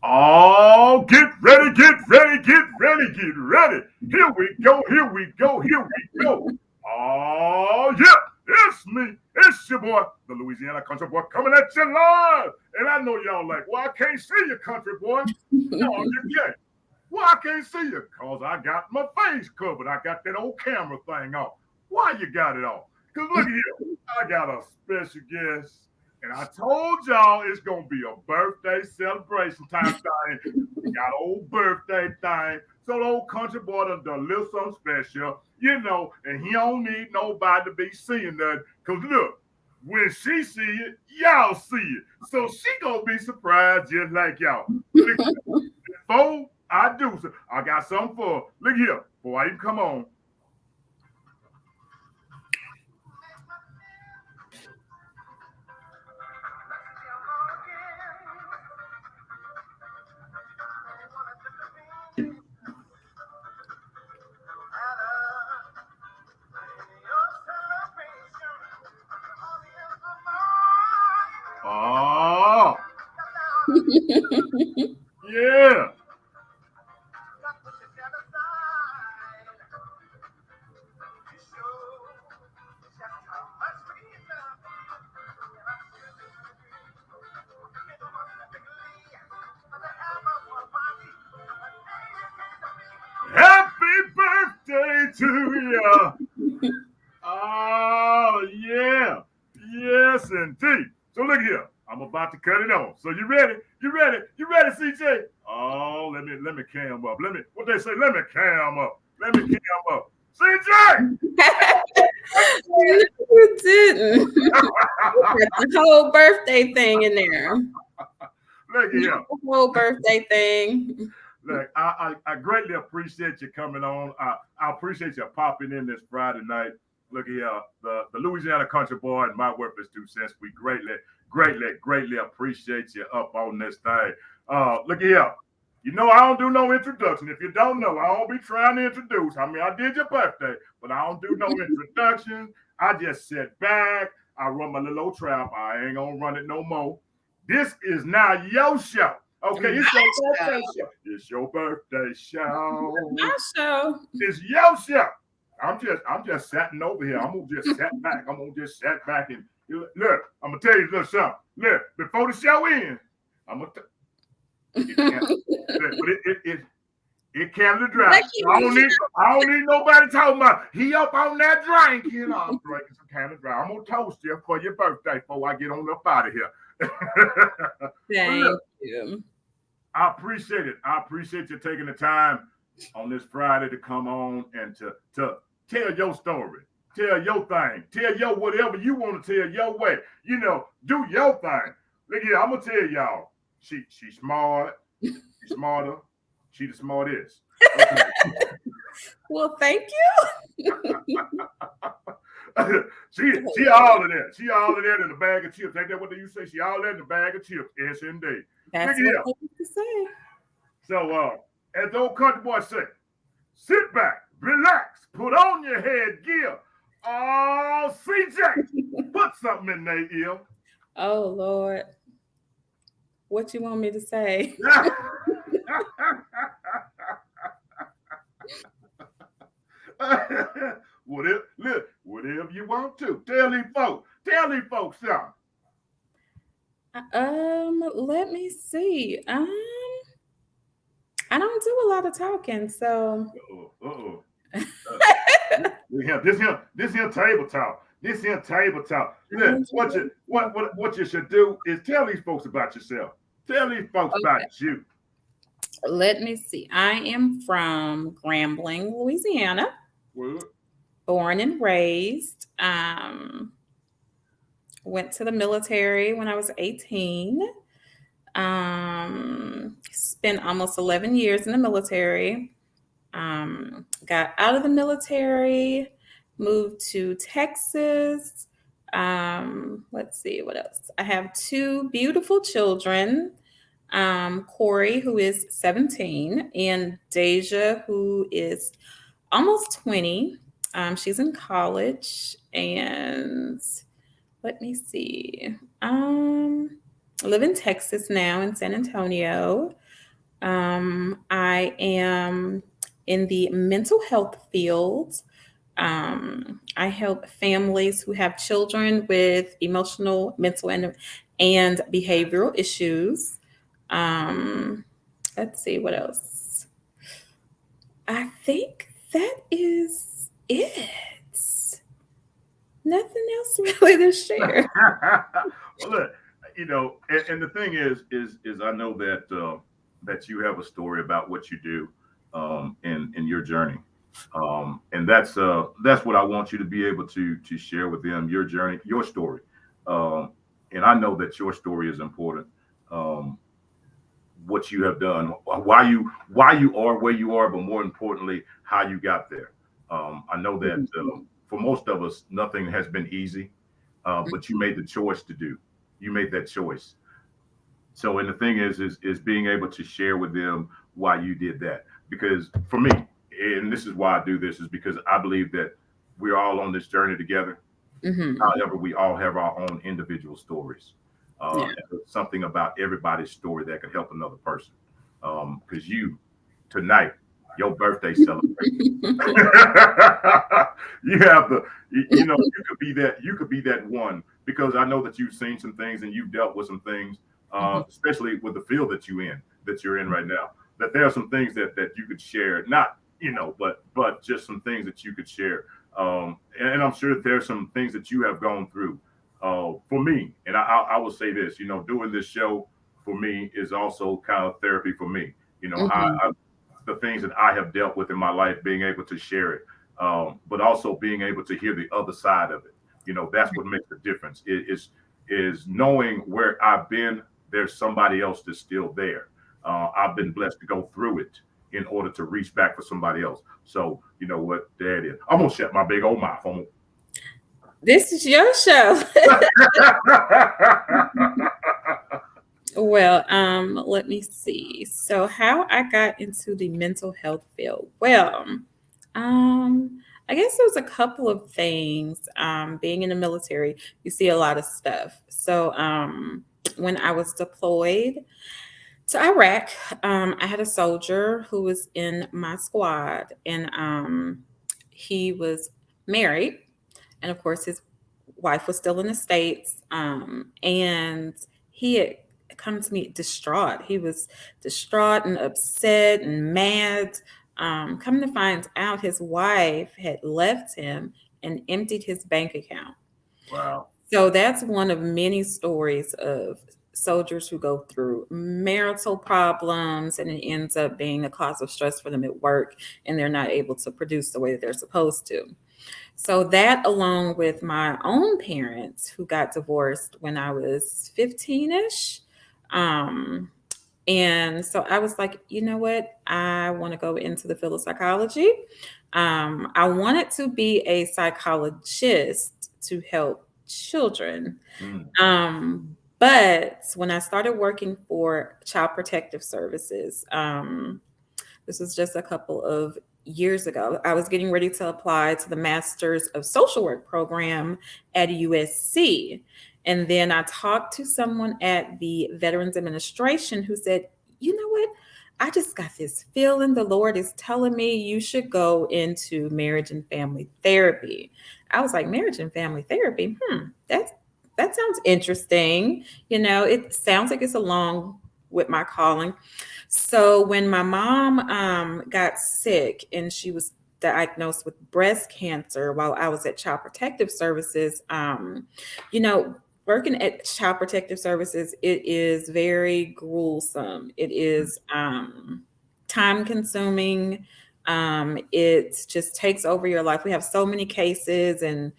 Oh, get ready, get ready, get ready, get ready. Here we go, here we go, here we go. Oh, yeah, it's me. It's your boy, the Louisiana Country Boy, coming at you live. And I know y'all like, well, I can't see you, country boy. No, you can't. Well, I can't see you because I got my face covered. I got that old camera thing off. Why you got it off? Because look at here. I got a special guest. And I told y'all it's going to be a birthday celebration time thing. We got old birthday thing. So the old country boy done little something special, and he don't need nobody to be seeing that. Because look, when she see it, y'all see it. So she going to be surprised just like y'all. Before I do, so I got something for her. Look here, before I even come on. Oh, yeah. Happy birthday to you. Oh, yeah. Yes, indeed. So look here. I'm about to cut it off. So you ready? You ready? You ready, CJ? Oh, let me cam up. What they say, let me cam up. Let me cam up. CJ! You didn't. The whole birthday thing in there. Look here. The whole birthday thing. Look, I greatly appreciate you coming on. I appreciate you popping in this Friday night. Look here, the Louisiana Country Boy and my worth is 2 cents. We greatly appreciate you up on this thing. Look here. I don't do no introduction. If you don't know, I don't be trying to introduce. I mean, I did your birthday, but I don't do no introduction. I just sit back. I run my little old trap. I ain't gonna run it no more. This is now your show. Okay, it's your birthday show. It's your birthday show. My show. It's your show. I'm just sitting over here. I'm gonna just sit back. I'm gonna just sit back and look. I'm gonna tell you a little something. Look, before the show ends, I'm gonna. It Canada Dry. I don't need nobody talking about he up on that drink. I'm drinking some Canada Dry. I'm gonna toast you for your birthday before I get on up out of here. Thank you. I appreciate it. I appreciate you taking the time on this Friday to come on and to tell your story, tell your thing, tell your whatever you want to tell your way. Do your thing. Look here, I'm gonna tell y'all. She's smart. She's smarter. She the smartest. Okay. Well, thank you. she all of that. She all of that in a bag of chips. Ain't that what you say? She all that in a bag of chips. Yes, indeed. That's what I used to say. So, as the old country boy say, sit back, relax, put on your headgear. Oh, CJ, put something in their ear. Oh, Lord. What you want me to say? Whatever you want to. Tell these folks something. Let me see. I don't do a lot of talking, so. This here table talk. This here table talk. Look, what you should do is tell these folks about yourself. Tell these folks about you. Let me see. I am from Grambling, Louisiana. What? Born and raised. Went to the military when I was 18. Spent almost 11 years in the military. Got out of the military, moved to Texas. Let's see what else. I have 2 beautiful children. Corey, who is 17, and Deja, who is almost 20. She's in college, and let me see. I live in Texas now, in San Antonio. I am in the mental health field. I help families who have children with emotional, mental, and behavioral issues. Um, let's see what else. I think that is it. Nothing else really to share. Well, look, and the thing is I know that that you have a story about what you do in your journey, and that's what I want you to be able to share with them, your journey, your story, um, and I know that your story is important. Um, what you have done, why you are where you are, but more importantly, how you got there. I know that for most of us, nothing has been easy, but you made the choice to do. You made that choice. So, and the thing is being able to share with them why you did that. Because for me, and this is why I do this, is because I believe that we're all on this journey together. Hmm. However, we all have our own individual stories. Yeah. And there's something about everybody's story that can help another person. Because you tonight, your birthday celebration. You have you could be that, one, because I know that you've seen some things and you've dealt with some things, Mhm. especially with the field that you're in right now, that there are some things that you could share, not, but just some things that you could share. And I'm sure that there's some things that you have gone through. For me, and I will say this, doing this show for me is also kind of therapy for me. Mhm. The things that I have dealt with in my life, being able to share it, but also being able to hear the other side of it. That's what makes the difference. Is knowing where I've been. There's somebody else that's still there. I've been blessed to go through it in order to reach back for somebody else. So you know what, there it is. I'm gonna shut my big old mouth. This is your show. Well, let me see. So, how I got into the mental health field? Well, um, I guess there was a couple of things. Being in the military, you see a lot of stuff. So, when I was deployed to Iraq, I had a soldier who was in my squad, and he was married, and of course, his wife was still in the States. And he had come to me distraught. He was distraught and upset and mad. Come to find out, his wife had left him and emptied his bank account. Wow. So that's one of many stories of soldiers who go through marital problems, and it ends up being a cause of stress for them at work, and they're not able to produce the way that they're supposed to. So that, along with my own parents who got divorced when I was 15ish. Um, and so I was like, you know what? I want to go into the field of psychology. I wanted to be a psychologist to help children. Mm, But when I started working for Child Protective Services, this was just a couple of years ago. I was getting ready to apply to the Masters of Social Work program at USC. And then I talked to someone at the Veterans Administration who said, you know what? I just got this feeling the Lord is telling me you should go into marriage and family therapy. I was like, marriage and family therapy? That sounds interesting. It sounds like it's along with my calling. So when my mom got sick and she was diagnosed with breast cancer while I was at Child Protective Services, you know, working at Child Protective Services, it is very gruesome. It mm, is time consuming. It just takes over your life. We have so many cases and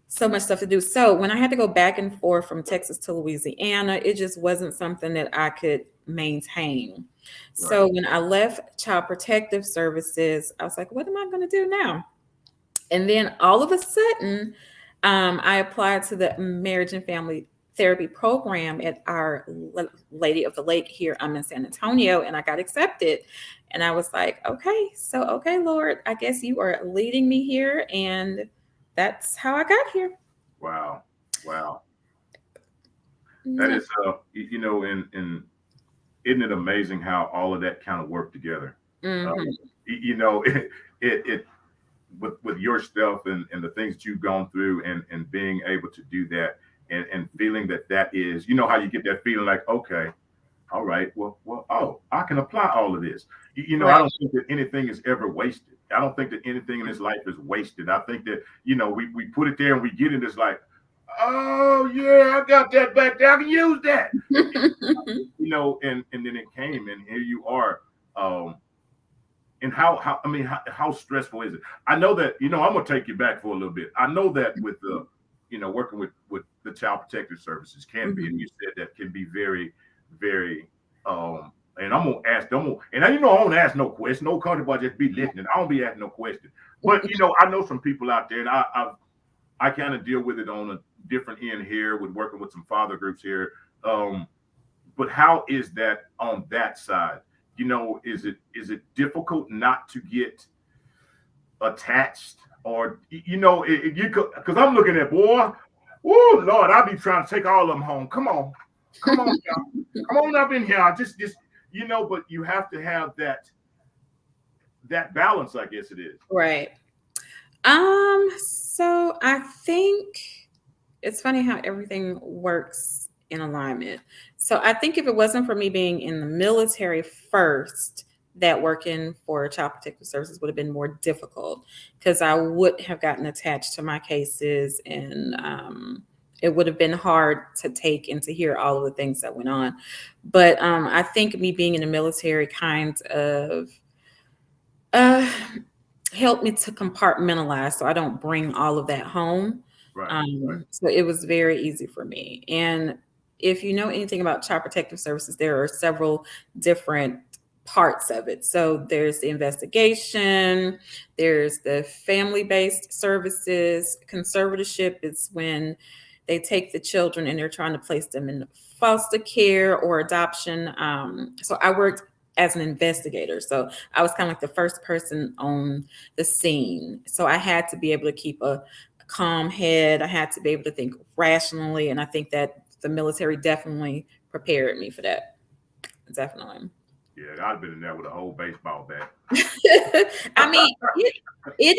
so much stuff to do. So when I had to go back and forth from Texas to Louisiana, it just wasn't something that I could maintain. right. So when I left Child Protective Services, I was like, what am I going to do now? And then all of a sudden, I applied to the marriage and family therapy program at our Lady of the Lake here. I'm in San Antonio, and I got accepted. And I was like, okay, Lord, I guess you are leading me here. And that's how I got here. Wow. Wow. That Yeah. is, in isn't it amazing how all of that kind of worked together? Mm-hmm. You know, it with your stuff and the things that you've gone through and being able to do that and feeling that that is, you know, how you get that feeling like, okay, all right, well, oh, I can apply all of this. You know, I Right. don't think that anything is ever wasted. I don't think that anything in this life is wasted. I think that, you know, we put it there and we get it. It's like, oh yeah, I got that back there. I can use that. You know, and then it came, and here you are. And how I mean, how stressful is it? I know that, you know, I'm gonna take you back for a little bit. I know that with the, you know, working with the child protective services can be, and Mhm. you said that can be very, very. And I'm gonna ask them, and you know I don't ask no question. No country boy just be listening. I don't be asking no question. But you know, I know some people out there, and I kind of deal with it on a different end here with working with some father groups here. Um, but how is that on that side? You know, is it difficult not to get attached, or you know, you could, because I'm looking at, boy, oh Lord, I be trying to take all of them home. Come on, y'all, come on up in here. Just you know, but you have to have that balance. I guess it is. Right. So I think it's funny how everything works in alignment. So I think if it wasn't for me being in the military first, that working for Child Protective Services would have been more difficult because I would have gotten attached to my cases, and it would have been hard to take and to hear all of the things that went on. But I think me being in the military kind of uh, helped me to compartmentalize so I don't bring all of that home. Right, right, So it was very easy for me. And if you know anything about Child Protective Services, there are several different parts of it. So there's the investigation, there's the family based services. Conservatorship is when they take the children and they're trying to place them in foster care or adoption. So I worked as an investigator. So I was kind of like the first person on the scene. So I had to be able to keep a calm head. I had to be able to think rationally. And I think that the military definitely prepared me for that. Definitely. yeah, I'd been in there with a whole baseball bat. I mean, it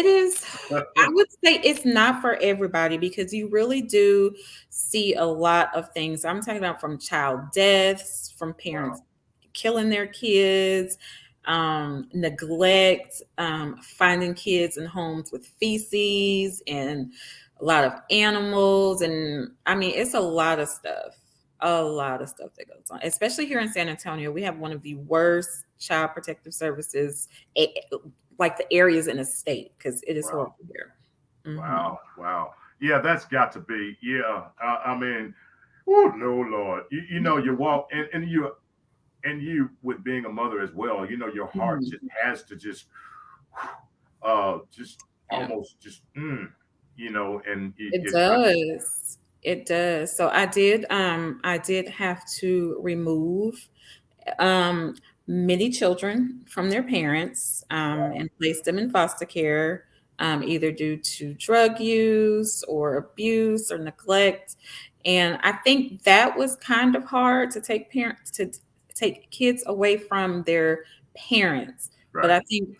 is, I would say it's not for everybody because you really do see a lot of things. I'm talking about from child deaths, from parents Wow, killing their kids, neglect, finding kids in homes with feces and a lot of animals. And I mean, it's a lot of stuff that goes on, especially here in San Antonio. We have one of the worst child protective services, like the areas in the state, because it is wow, horrible here. Hmm. wow. Yeah, that's got to be. Yeah, I mean, oh no, Lord, you know, you walk and you with being a mother as well. You know, your heart Hmm. just has to just Yeah, almost just you know, and it it does. It does. So I did have to remove um, many children from their parents and place them in foster care, either due to drug use or abuse or neglect. And I think that was kind of hard to take parents to take kids away from their parents. But right, I think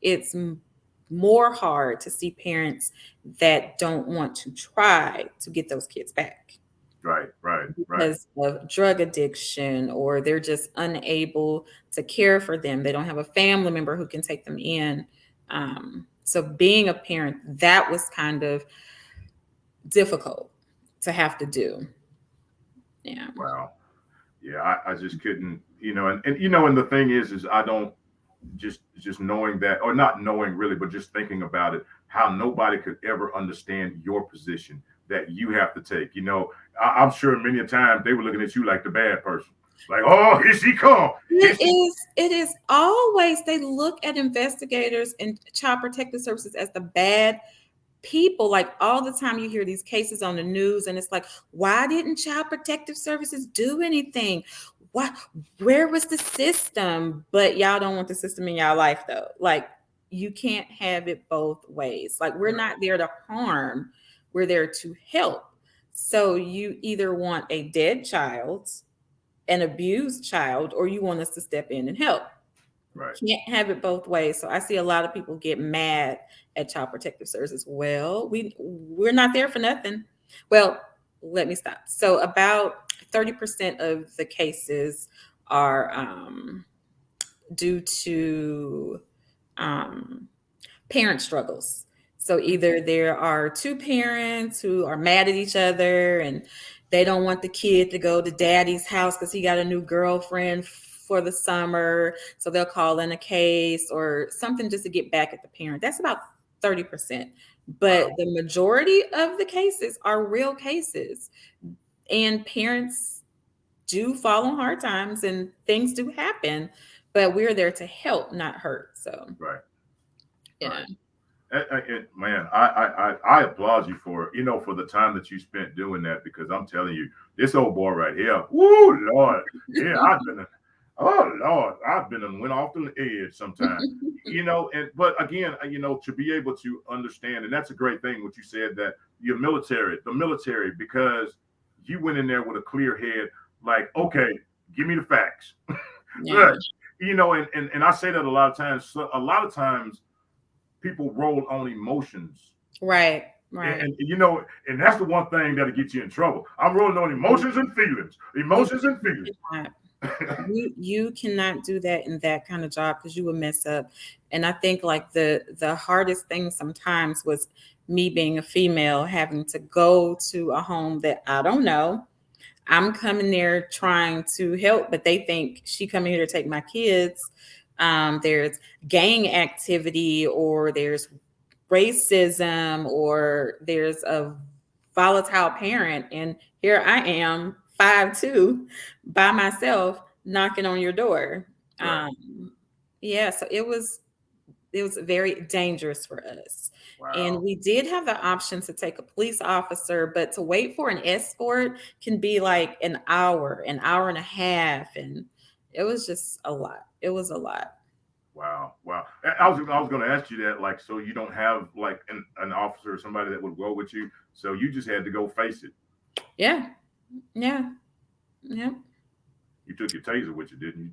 it's more hard to see parents that don't want to try to get those kids back right, because of drug addiction, or they're just unable to care for them. They don't have a family member who can take them in. So being a parent, that was kind of difficult to have to do. Yeah. wow. Yeah, I just couldn't, you know, and you know, and the thing is I don't just knowing that, or not knowing really, but just thinking about it, how nobody could ever understand your position that you have to take. You know, I'm sure many a time they were looking at you like the bad person, like, oh, here she come, here It she. is. It is always they look at investigators and child protective services as the bad people. Like all the time you hear these cases on the news and it's like, why didn't child protective services do anything? Why, where was the system? But y'all don't want the system in y'all life though. Like you can't have it both ways. Like we're not there to harm, we're there to help. So you either want a dead child an abused child, or you want us to step in and help. Right. Can't have it both ways. So I see a lot of people get mad at Child Protective Services. Well, we're not there for nothing. Well, let me stop. So about 30% of the cases are due to um, parent struggles. So either there are two parents who are mad at each other and they don't want the kid to go to daddy's house because he got a new girlfriend for the summer. So they'll call in a case or something just to get back at the parent. That's about 30%. But Wow. the majority of the cases are real cases. And parents do fall on hard times and things do happen, but we're there to help, not hurt. So, Right. yeah. Right. Man, I applaud you for for the time that you spent doing that, because I'm telling you, this old boy right here, woo Lord, yeah, oh Lord, I've been and went off the edge sometimes, and but again, to be able to understand, and that's a great thing what you said, that the military, because you went in there with a clear head, like, okay, give me the facts, Yeah. right, and I say that a lot of times. So a lot of times people roll on emotions. Right. And, Right. and and that's the one thing that'll get you in trouble. I'm rolling on emotions and feelings. You Emotions and feelings. cannot. You cannot do that in that kind of job because you will mess up. And I think like the hardest thing sometimes was me being a female having to go to a home that I don't know. I'm coming there trying to help, but they think she coming here to take my kids. There's gang activity, or there's racism, or there's a volatile parent, and here I am, 5'2", by myself, knocking on your door. Right. Yeah, so it was very dangerous for us. And Wow. we did have the option to take a police officer, but to wait for an escort can be like an hour and a half. And it was just a lot. It was a lot. Wow. Wow. I was going to ask you that, like, so you don't have like an officer or somebody that would go with you, so you just had to go face it. Yeah. Yeah. Yeah. You took your taser with you, didn't you?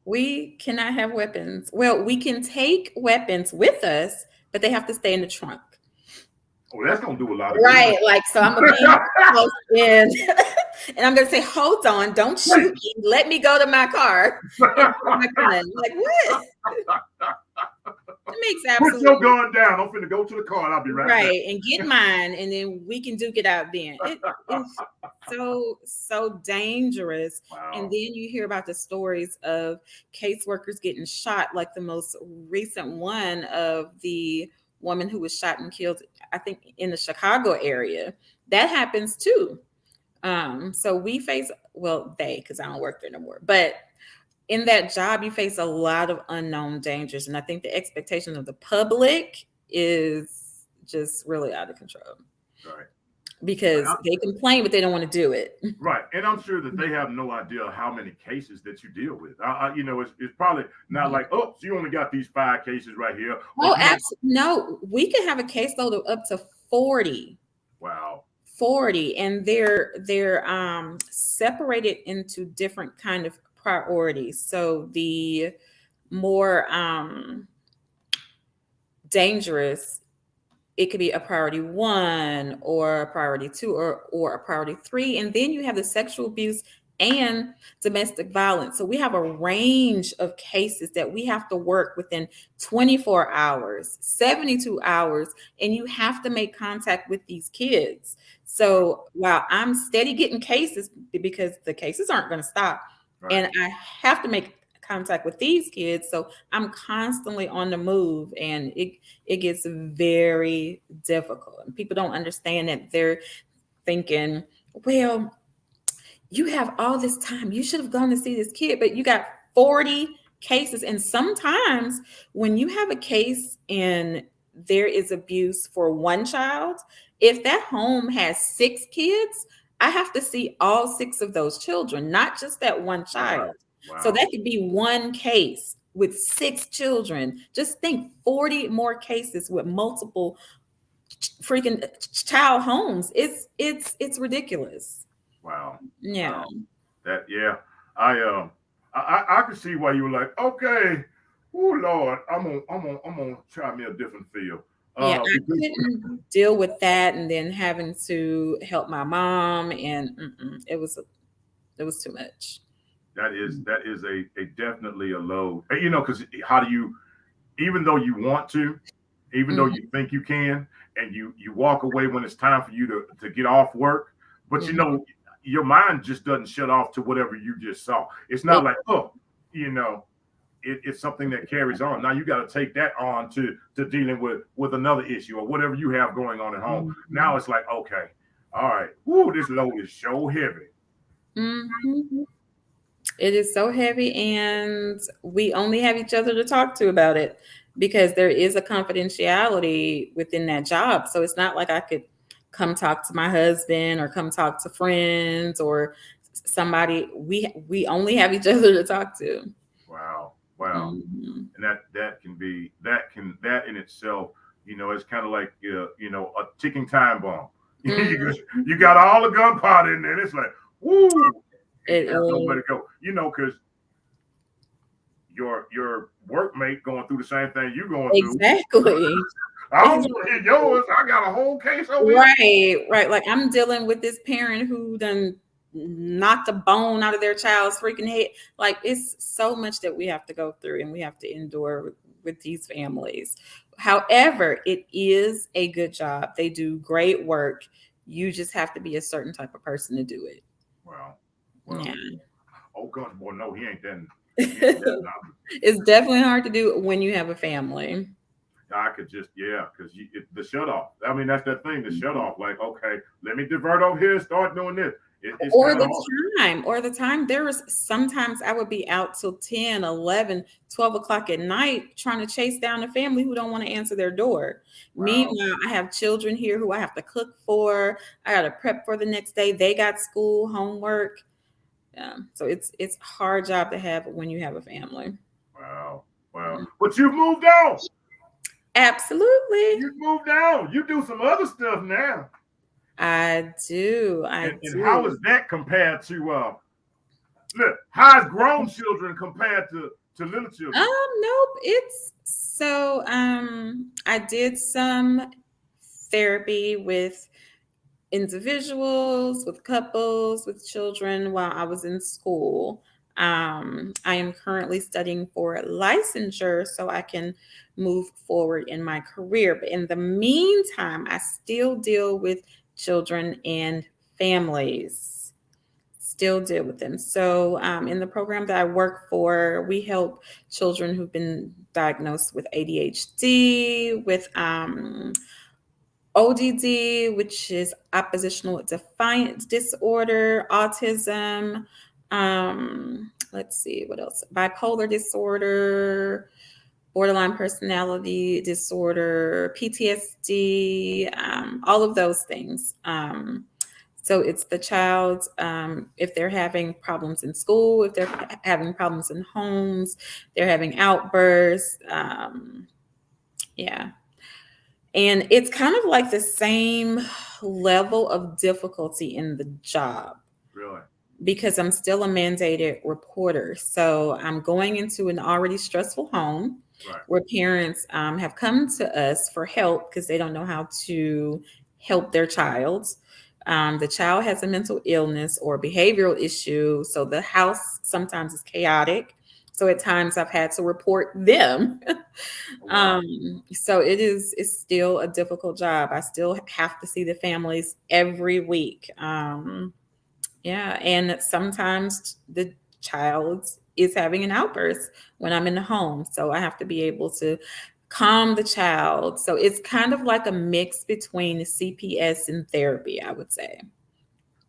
We cannot have weapons. Well, we can take weapons with us, but they have to stay in the trunk. Oh, that's gonna do a lot of good. Right. Like, so I'm gonna be close in and I'm gonna say, hold on, don't shoot me. Let me go to my car and put my gun. Like, what? It makes Put your absolutely gun down. I'm finna go to the car and I'll be right back. right. And get mine, and then we can duke it out then. It's so dangerous. And Wow. then you hear about the stories of caseworkers getting shot, like the most recent one of the woman who was shot and killed, I think, in the Chicago area. That happens too. So we face, well, because I don't work there no more, but in that job, you face a lot of unknown dangers. And I think the expectation of the public is just really out of control Right. because they complain, but they don't want to do it. Right, and I'm sure that they have no idea how many cases that you deal with. It's probably not like, oh, so you only got these 5 cases right here. Oh, absolutely. No, we can have a caseload of up to 40. Wow. 40, and they're separated into different kind of priorities. So the more dangerous, it could be a priority 1 or a priority 2 or a priority 3. And then you have the sexual abuse and domestic violence. So we have a range of cases that we have to work within 24 hours, 72 hours, and you have to make contact with these kids. So while I'm steady getting cases, because the cases aren't going to stop, Right. and I have to make contact with these kids, so I'm constantly on the move, and it gets very difficult. And people don't understand that. They're thinking, well, you have all this time. You should have gone to see this kid, but you got 40 cases. And sometimes when you have a case and there is abuse for one child, if that home has 6 kids, I have to see all 6 of those children, not just that one child. Wow. So that could be one case with 6 children. Just think 40 more cases with multiple freaking child homes. It's ridiculous. Wow. Yeah. Wow. That, yeah. I I could see why you were like, okay, oh Lord, I'm gonna try me a different field. Yeah, I Because couldn't deal with that, and then having to help my mom, and it was too much. that is a definitely a load. You know, because how do you, even though you want to, even though Mhm, you think you can, and you walk away when it's time for you to get off work, but you mhm. know your mind just doesn't shut off to whatever you just saw. It's not It like, oh, you know, it's something that carries on. Now you got to take that on to dealing with another issue or whatever you have going on at home. Now mhm, it's like, okay, all right, whoo, this load is so heavy. mhm. It is so heavy, and we only have each other to talk to about it because there is a confidentiality within that job. So it's not like I could come talk to my husband or come talk to friends or somebody. We only have each other to talk to. Wow, wow, Mhm. and that can be that in itself, you know, it's kind of like you know, a ticking time bomb. You got Mhm. all the gunpowder in there. And it's like, woo, and It you have nowhere is to go. You know, because your workmate going through the same thing you going through. exactly. I don't want to hear yours. I got a whole case over here. Right, right. Like I'm dealing with this parent who done knocked a bone out of their child's freaking head. Like it's so much that we have to go through and we have to endure with these families. However, it is a good job. They do great work. You just have to be a certain type of person to do it. Well, well, Yeah. oh gosh, boy, no, he ain't that not. It's definitely hard to do when you have a family. I could just, yeah, because the shut off. I mean, that's that thing, the shut off. Like, okay, let me divert over here, start doing this. It's Or kind of the hard. time. There was sometimes I would be out till 10, 11, 12 o'clock at night trying to chase down a family who don't want to answer their door. Wow, Meanwhile, I have children here who I have to cook for. I got to prep for the next day. They got school, homework. So it's a hard job to have when you have a family. wow, wow. Mm. But you moved on. Absolutely. You moved on. You do some other stuff now. I do. I And how do. is that compared to look, how's grown children compared to little children? Nope. It's so I did some therapy with individuals, with couples, with children while I was in school. I am currently studying for licensure so I can move forward in my career. But in the meantime, I still deal with children and families. Still deal with them. So, in the program that I work for, we help children who've been diagnosed with ADHD, with ODD, which is oppositional defiant disorder, autism. Let's see what else. Bipolar disorder, borderline personality disorder, PTSD, all of those things. So it's the child, if they're having problems in school, if they're having problems in homes, they're having outbursts. Yeah. And it's kind of like the same level of difficulty in the job Really? because I'm still a mandated reporter. So I'm going into an already stressful home Right. where parents have come to us for help because they don't know how to help their child. The child has a mental illness or behavioral issue. So the house sometimes is chaotic. So at times I've had to report them. Oh, wow. So it's still a difficult job. I still have to see the families every week. Yeah, and sometimes the child is having an outburst when I'm in the home. So I have to be able to calm the child. So it's kind of like a mix between CPS and therapy, I would say.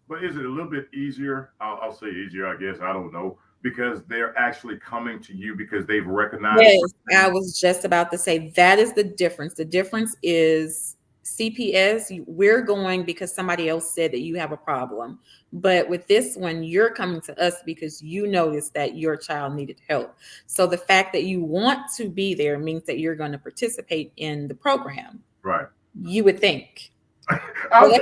But is it a little bit easier? I'll say easier, I guess. I don't know. Because they're actually coming to you because they've recognized Yes, certain I things. was just about to say that is the difference. The difference is CPS, we're going because somebody else said that you have a problem. But with this one, you're coming to us because you noticed that your child needed help. So the fact that you want to be there means that you're going to participate in the program. Right. You would think. I But was,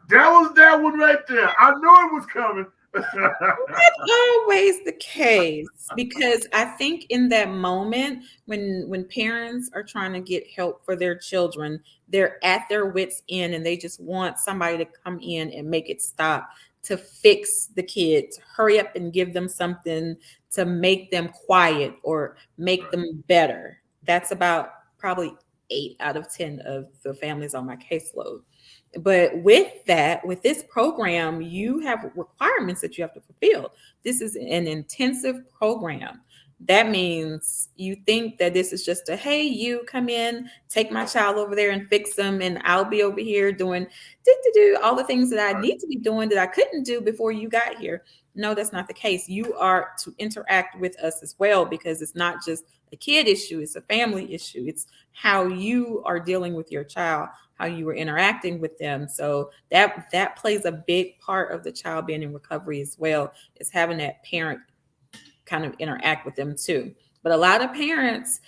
that was that one right there. I knew it was coming. Not always the case, because I think in that moment when parents are trying to get help for their children, they're at their wits end and they just want somebody to come in and make it stop, to fix the kids, hurry up and give them something to make them quiet or make Right. them better. That's about probably 8 out of 10 of the families on my caseload. But with that, with this program, you have requirements that you have to fulfill. This is an intensive program. That means you think that this is just a, hey, you come in, take my child over there and fix them, and I'll be over here doing do all the things that I Right. need to be doing that I couldn't do before you got here. No, that's not the case. You are to interact with us as well, because it's not just a kid issue, it's a family issue. It's how you are dealing with your child, how you were interacting with them. So that plays a big part of the child being in recovery as well, is having that parent kind of interact with them too. But a lot of parents,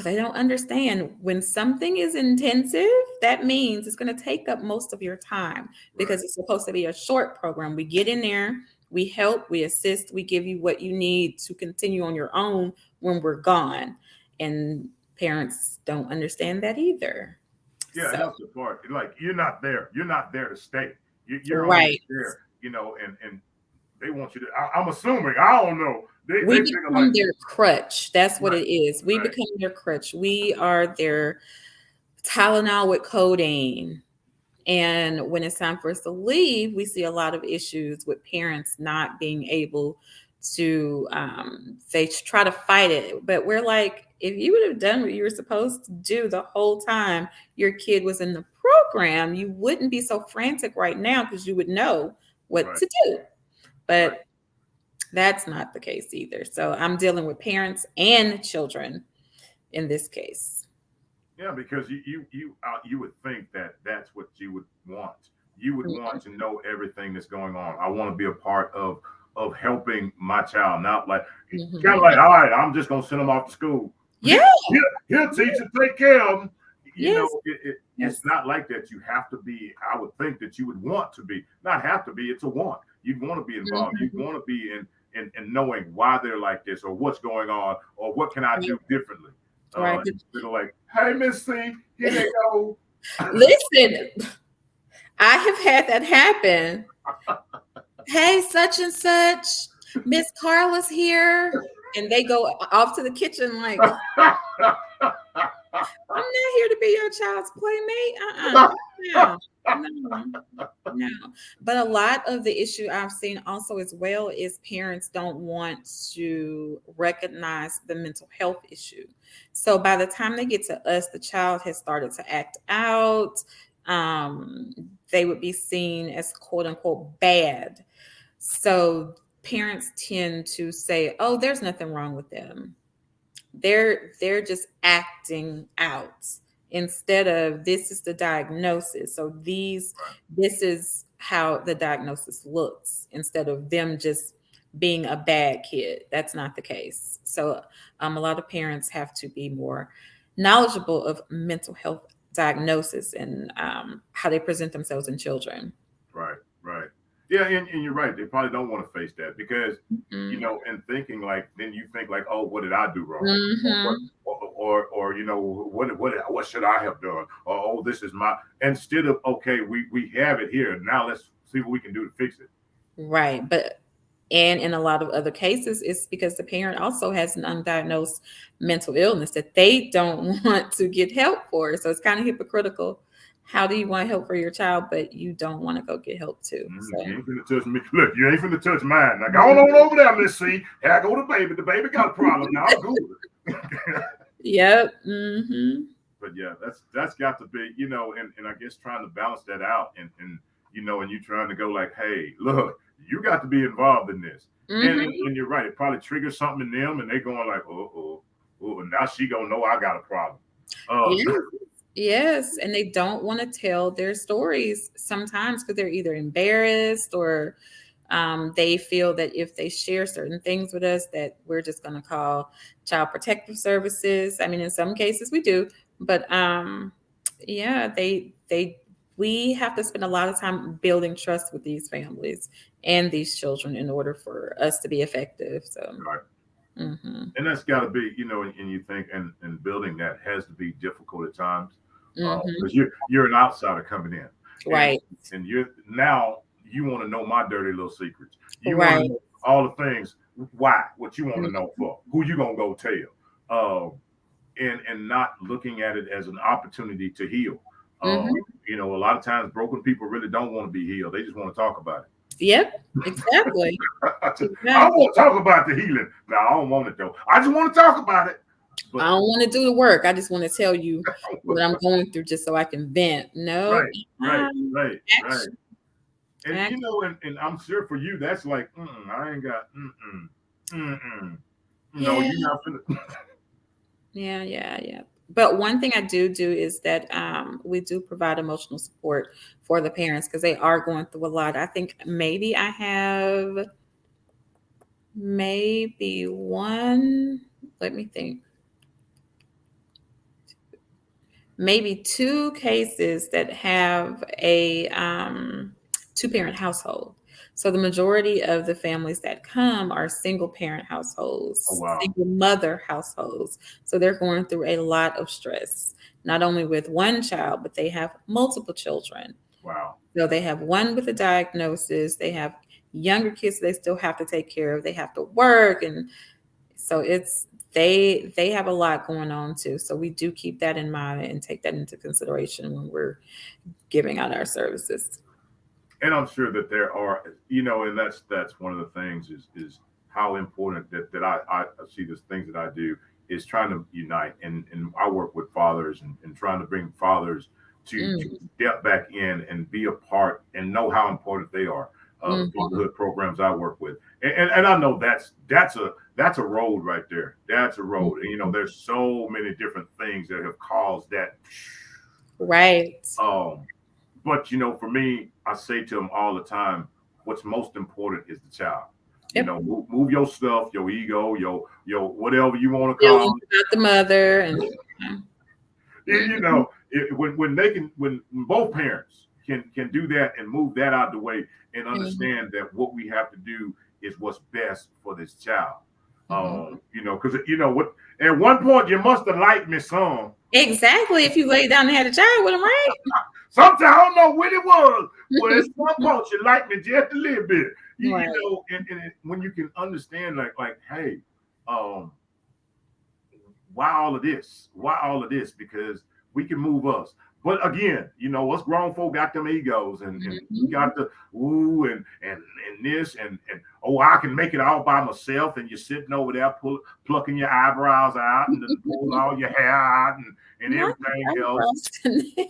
they don't understand when something is intensive, that means it's going to take up most of your time, Right. because it's supposed to be a short program. We get in there, we help, we assist, we give you what you need to continue on your own when we're gone. And parents don't understand that either. Yeah, So, and that's the part. Like you're not there. You're not there to stay. You're only right. there, and they want you to. I'm assuming. I don't know. They We figure like become their crutch. That's what right, it is. We right, become their crutch. We are their Tylenol with codeine. And when it's time for us to leave, we see a lot of issues with parents not being able to, they try to fight it. But we're like, if you would have done what you were supposed to do the whole time your kid was in the program, you wouldn't be so frantic right now, because you would know what right, to do. right. But that's not the case either. So I'm dealing with parents and children in this case. Yeah, because you would think that that's what you would want. You would want to know everything that's going on. I want to be a part of helping my child, not like kind of Mhm. like, all right, I'm just gonna send them off to school. Yeah. Here, teacher, take care of them. Yes. It's Yes. not like that. You have to be. I would think that you would want to be, not have to be. It's a want. You'd want to be involved. You'd Mhm. want to be in knowing why they're like this or what's going on or what can I Right. do differently. Right. Instead of like, hey, Miss C, here they go. Listen, I have had that happen. Hey, such and such, Miss Carla's here. And they go off to the kitchen like, I'm not here to be your child's playmate. No, no, no. But a lot of the issue I've seen also as well is parents don't want to recognize the mental health issue. So by the time they get to us, the child has started to act out. Um, they would be seen as quote unquote bad. So parents tend to say, "Oh, there's nothing wrong with them. They're just acting out," instead of this is the diagnosis. So this is how the diagnosis looks, instead of them just being a bad kid. That's not the case. So a lot of parents have to be more knowledgeable of mental health diagnosis and how they present themselves in children. Right, right. Yeah, and you're right. They probably don't want to face that because, Mm-hmm. and thinking like, then you think like, oh, what did I do wrong? Or what, Mm-hmm. or what should I have done? Or oh, this is my instead of okay, we have it here. Now let's see what we can do to fix it. Right. But and in a lot of other cases, it's because the parent also has an undiagnosed mental illness that they don't want to get help for. So it's kind of hypocritical. How do you want help for your child, but you don't want to go get help too? So You ain't finna touch me. Look, you ain't finna touch mine. Now go on over there, Miss C. Here I go the baby. The baby got a problem now. I'm good. yep. Mm-hmm. But yeah, that's got to be, and I guess trying to balance that out and you trying to go like, hey, look, you got to be involved in this. Mm-hmm. And you're right, it probably triggers something in them and they going like, now she gonna know I got a problem. Yes. Uh Yes. And they don't want to tell their stories sometimes because they're either embarrassed or they feel that if they share certain things with us, that we're just going to call child protective services. I mean, in some cases we do, but yeah, they we have to spend a lot of time building trust with these families and these children in order for us to be effective. So, Right. mm-hmm, And that's got to be, and you think, and building that has to be difficult at times, mm-hmm, because you're an outsider coming in, and right, you're now you want to know my dirty little secrets. You want to right, know all the things. Why? What you want to mm-hmm, know for? Who you gonna go tell? Uh, and not looking at it as an opportunity to heal. Uh, mm-hmm. a lot of times broken people really don't want to be healed. They just want to talk about it. Yep, exactly, I don't exactly. want to talk about the healing. No, I don't want it though. I just want to talk about it. I But don't want to do the work. I just want to tell you what I'm going through just so I can vent. No, right, right, right, right. action, And action. and I'm sure for you that's like, I ain't got, no, Yeah, you're not finna. yeah, yeah, yeah. But one thing I do is that we do provide emotional support for the parents because they are going through a lot. I think maybe I have maybe one. Let me think. Maybe two cases that have a two-parent household. So the majority of the families that come are single parent Oh households, wow, single mother households. So they're going through a lot of stress, not only with one child, but they have multiple children. wow. So they have one with a diagnosis, they have younger kids they still have to take care of, they have to work, and so it's they have a lot going on too. So we do keep that in mind and take that into consideration when we're giving out our services. And I'm sure that there are, and that's one of the things is how important that I see this things that I do is trying to unite, and I work with fathers, and trying to bring fathers to Mm, step back in and be a part and know how important they are. The mhm. fatherhood programs I work with, and I know that's a road right there. That's a road, and there's so many different things that have caused that. Right. Um, but for me, I say to them all the time, what's most important is the child. Yep. Move your stuff, your ego, your whatever you want to Feelings call about the mother and it. mhm, When they can, when both parents can do that and move that out of the way and mhm, understand that what we have to do is what's best for this child. mhm. Because what at one point you must have liked me some. Exactly. If you lay down and had a child with him, right? Sometimes I don't know when it was, but at some point you like me just a little bit. Right. When you can understand, like, hey, um, why all of this? Why all of this? Because we can move us. But again, us grown folk got them egos, and we Mhm. got the ooh and this and oh, I can make it all by myself, and you're sitting over there plucking your eyebrows out and then pulling all your hair out and Not everything else. eyebrows in there.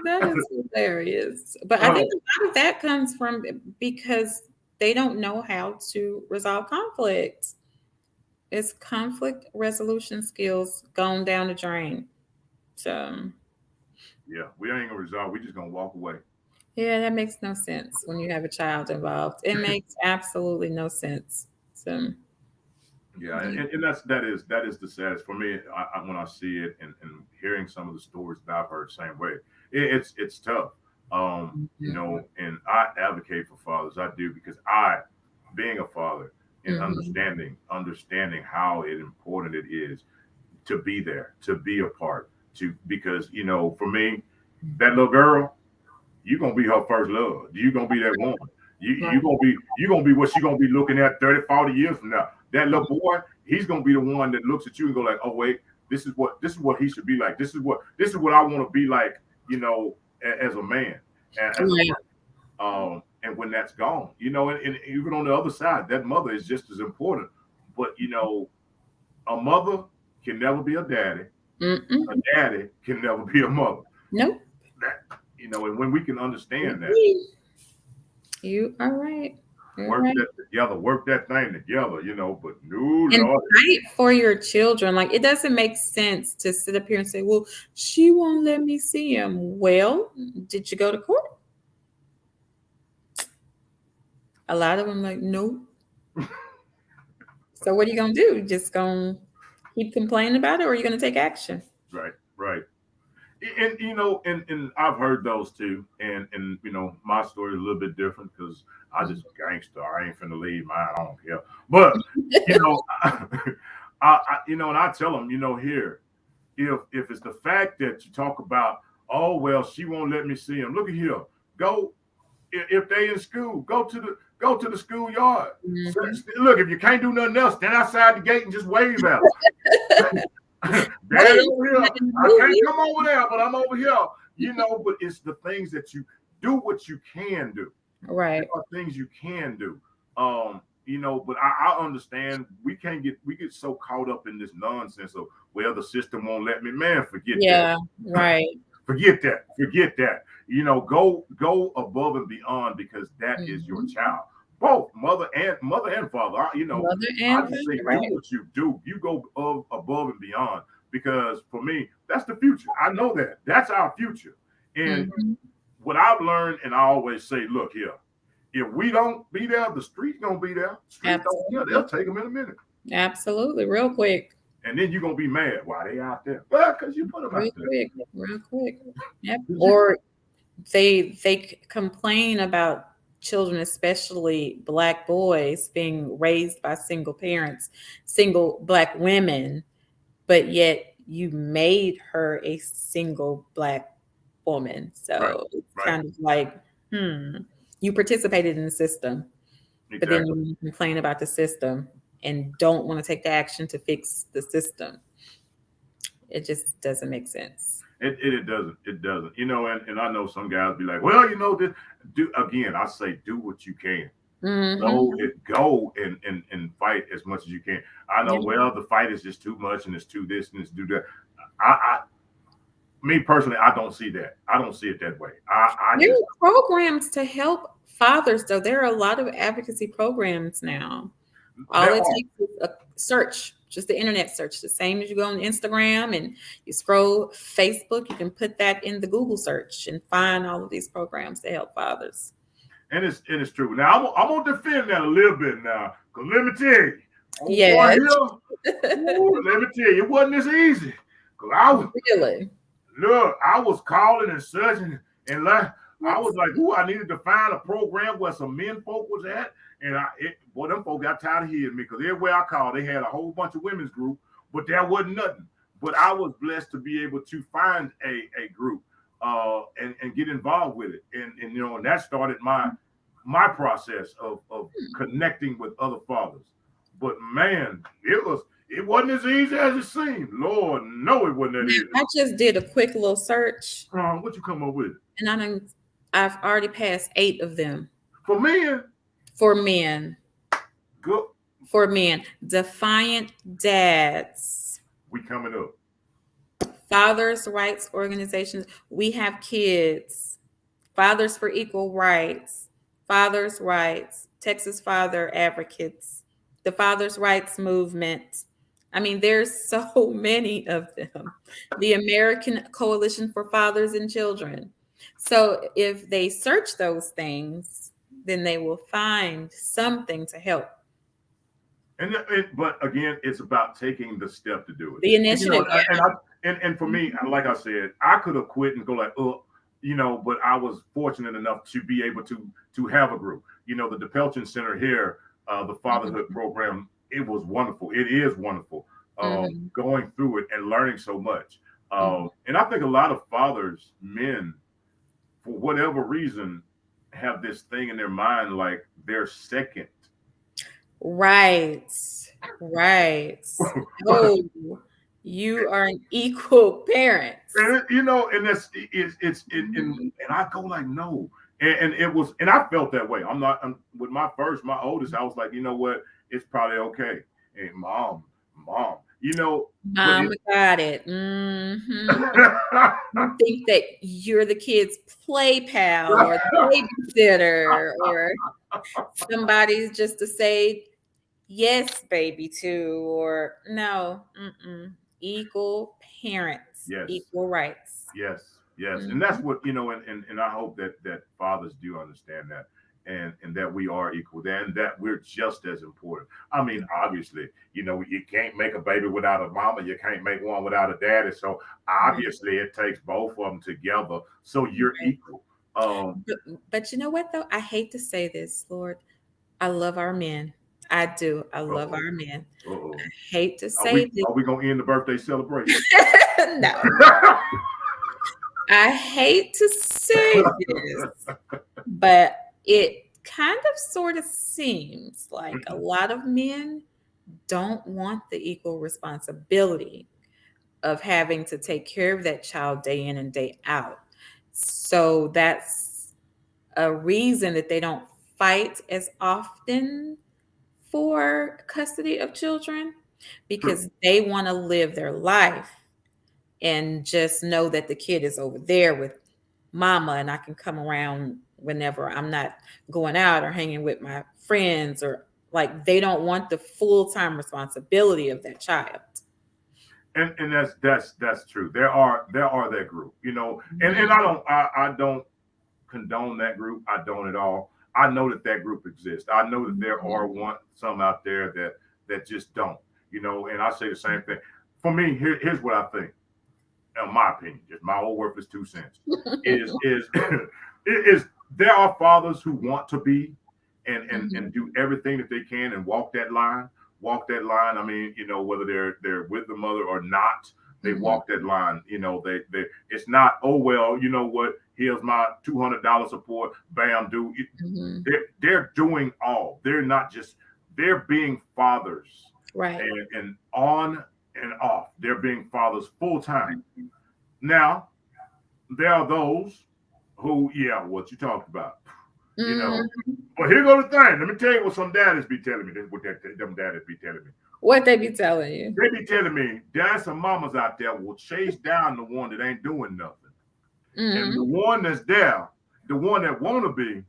That is hilarious. But I think Oh, a lot of that comes from because they don't know how to resolve conflict. It's conflict resolution skills gone down the drain. So, yeah, we ain't gonna resolve. We just gonna walk away. yeah, that makes no sense when you have a child involved. It makes absolutely no sense. So, Yeah, yeah. and that is the saddest for me. When I see it and hearing some of the stories that I've heard, same way. It's tough, Mhm. and I advocate for fathers. I do because I, being a father, and Mhm. understanding how important it is to be there, to be a part, to because for me, that little girl, you gonna be her first love. You gonna be that one. Right. You gonna be what she gonna be looking at 30, 40 years from now. That little boy, he's gonna be the one that looks at you and go like, oh wait, this is what he should be like. This is what I want to be like, as a man, as a Right. person. And when that's gone, and even on the other side, that mother is just as important. But a mother can never be a daddy. A Mm-mm. daddy can never be a mother. Nope. That and when we can understand that, You are right. You're work right. that together, work that thing together, but no, And Lord, fight for your children. Like it doesn't make sense to sit up here and say, "Well, she won't let me see him." Well, did you go to court? A lot of them like, "Nope." So what are you gonna do? Just gonna keep complaining about it, or are you gonna take action? right, right. And and I've heard those too, and my story is a little bit different because I just gangster. I ain't finna leave mine. I don't care. But you know, and I tell them, here, if it's the fact that you talk about, oh well, she won't let me see him. Look at here, go if they in school, go to the schoolyard. Mhm. Look, if you can't do nothing else, stand outside the gate and just wave at them. Daddy Right. over here. In the I can't movie. come over there, but I'm over here. But it's the things that you do what you can do. There Right. are things you can do. But I understand we get so caught up in this nonsense of well, the system won't let me. Man, forget that. Yeah. Right. Forget that. Forget that. Go above and beyond because that is your Mhm. child. Both mother and father. Mother I and just say father. do Right. what you do. You go above and beyond because for me, that's the future. I know that. That's our future. And Mhm. what I've learned, and I always say, look here, if we don't be there, the street's gonna be there. The street don't care. They'll Absolutely. take them in a minute. Absolutely. Real quick. And then you're gonna be mad. Why they out there? Well, because you put them Real out there. quick. Real quick. Yep. 'Cause you Or they complain about children, especially black boys, being raised by single parents, single black women, but yet you made her a single black woman. right, So it's right, kind of like, you participated in the system, but then exactly. you complain about the system and don't want to take the action to fix the system. It just doesn't make sense. It doesn't. It doesn't. And I know some guys be like, well, this do again, I say do what you can. Hmm. Go and fight as much as you can. I know, Yeah. well, the fight is just too much and it's too this and it's too that. I me personally, I don't see that. I don't see it that way. I There just are programs to help fathers, though. There are a lot of advocacy programs now. All there it are takes is a search, just the internet search, the same as you go on Instagram and you scroll Facebook. You can put that in the Google search and find all of these programs to help fathers. and it's true. Now I'm gonna defend that a little bit now. Cause let me tell you, old boy Yes, here, ooh, let me tell you, it wasn't as easy. Cause really. I was calling and searching, and I was like, "Ooh, I needed to find a program where some men folk was at." And them folk got tired of hearing me because everywhere I called, they had a whole bunch of women's group, but there wasn't nothing. But I was blessed to be able to find a group and get involved with it, and that started my process of connecting with other fathers. But man, it wasn't as easy as it seemed. Lord, no, it wasn't that Now, easy. I just did a quick little search, What you come up with? and I've already passed 8 of them For men, for men. good. For men, Defiant Dads, We coming up. fathers' rights organizations. We have kids. Fathers for Equal Rights, Fathers' Rights, Texas Father Advocates, the Fathers' Rights Movement. I mean, there's so many of them. The American Coalition for Fathers and Children. So if they search those things, then they will find something to help. But again, it's about taking the step to do it. The And, you know, initiative, yeah. and and for me, like I said, I could have quit and go like, oh, but I was fortunate enough to be able to have a group. The DePelchin Center here, the fatherhood Mhm. program, it was wonderful. It is wonderful. Mhm. Going through it and learning so much. Mhm. And I think a lot of fathers, men, for whatever reason, have this thing in their mind like they're second. Right. Right. Oh, you are an equal parent. And and I go like no, and it was, and I felt that way. With my oldest, I was like, you know what, it's probably okay. And mom, but Mom got it. Mhm. it, You think that you're the kid's play pal or babysitter or somebody's just to say yes, baby, to, or no, equal parents, yes, equal rights. yes, yes, and that's Mhm. what and I hope that fathers do understand that. and that we are equal, and that we're just as important. I mean, obviously, you can't make a baby without a mama, you can't make one without a daddy. So Right. obviously, it takes both of them together. So you're equal. But, but you know what though? I hate to say this, Lord. I love our men. I do. I Uh love oh. our men. Uh oh. I hate to Are we say this. are we gonna end the birthday celebration? No. I hate to say this, but it kind of sort of seems like a lot of men don't want the equal responsibility of having to take care of that child day in and day out. So that's a reason that they don't fight as often for custody of children True. because they want to live their life and just know that the kid is over there with mama and I can come around whenever I'm not going out or hanging with my friends or like they don't want the full-time responsibility of that child. And that's true. There are that group, and Mhm. I don't condone that group. I don't at all. I know that group exists. I know that there are Mhm. some out there that just don't, And I say the same thing. For me, here's what I think. In my opinion, just my old worthless 2 cents is is there are fathers who want to be and Mhm. do everything that they can and walk that line. I mean, whether they're with the mother or not, they Mhm. walk that line. They it's not, oh well, you know what, here's my $200 support, bam, do Mhm. they're doing all. They're not just, they're being fathers, Right. and on and off. They're being fathers full time. Now, there are those who, yeah, what you talked about, you know. Mhm. But here go the thing. Let me tell you what some daddies be telling me. This is what them daddies be telling me. What they be telling you? They be telling me there's some mamas out there will chase down the one that ain't doing nothing, and the Mhm. one that's there, the one that wanna be,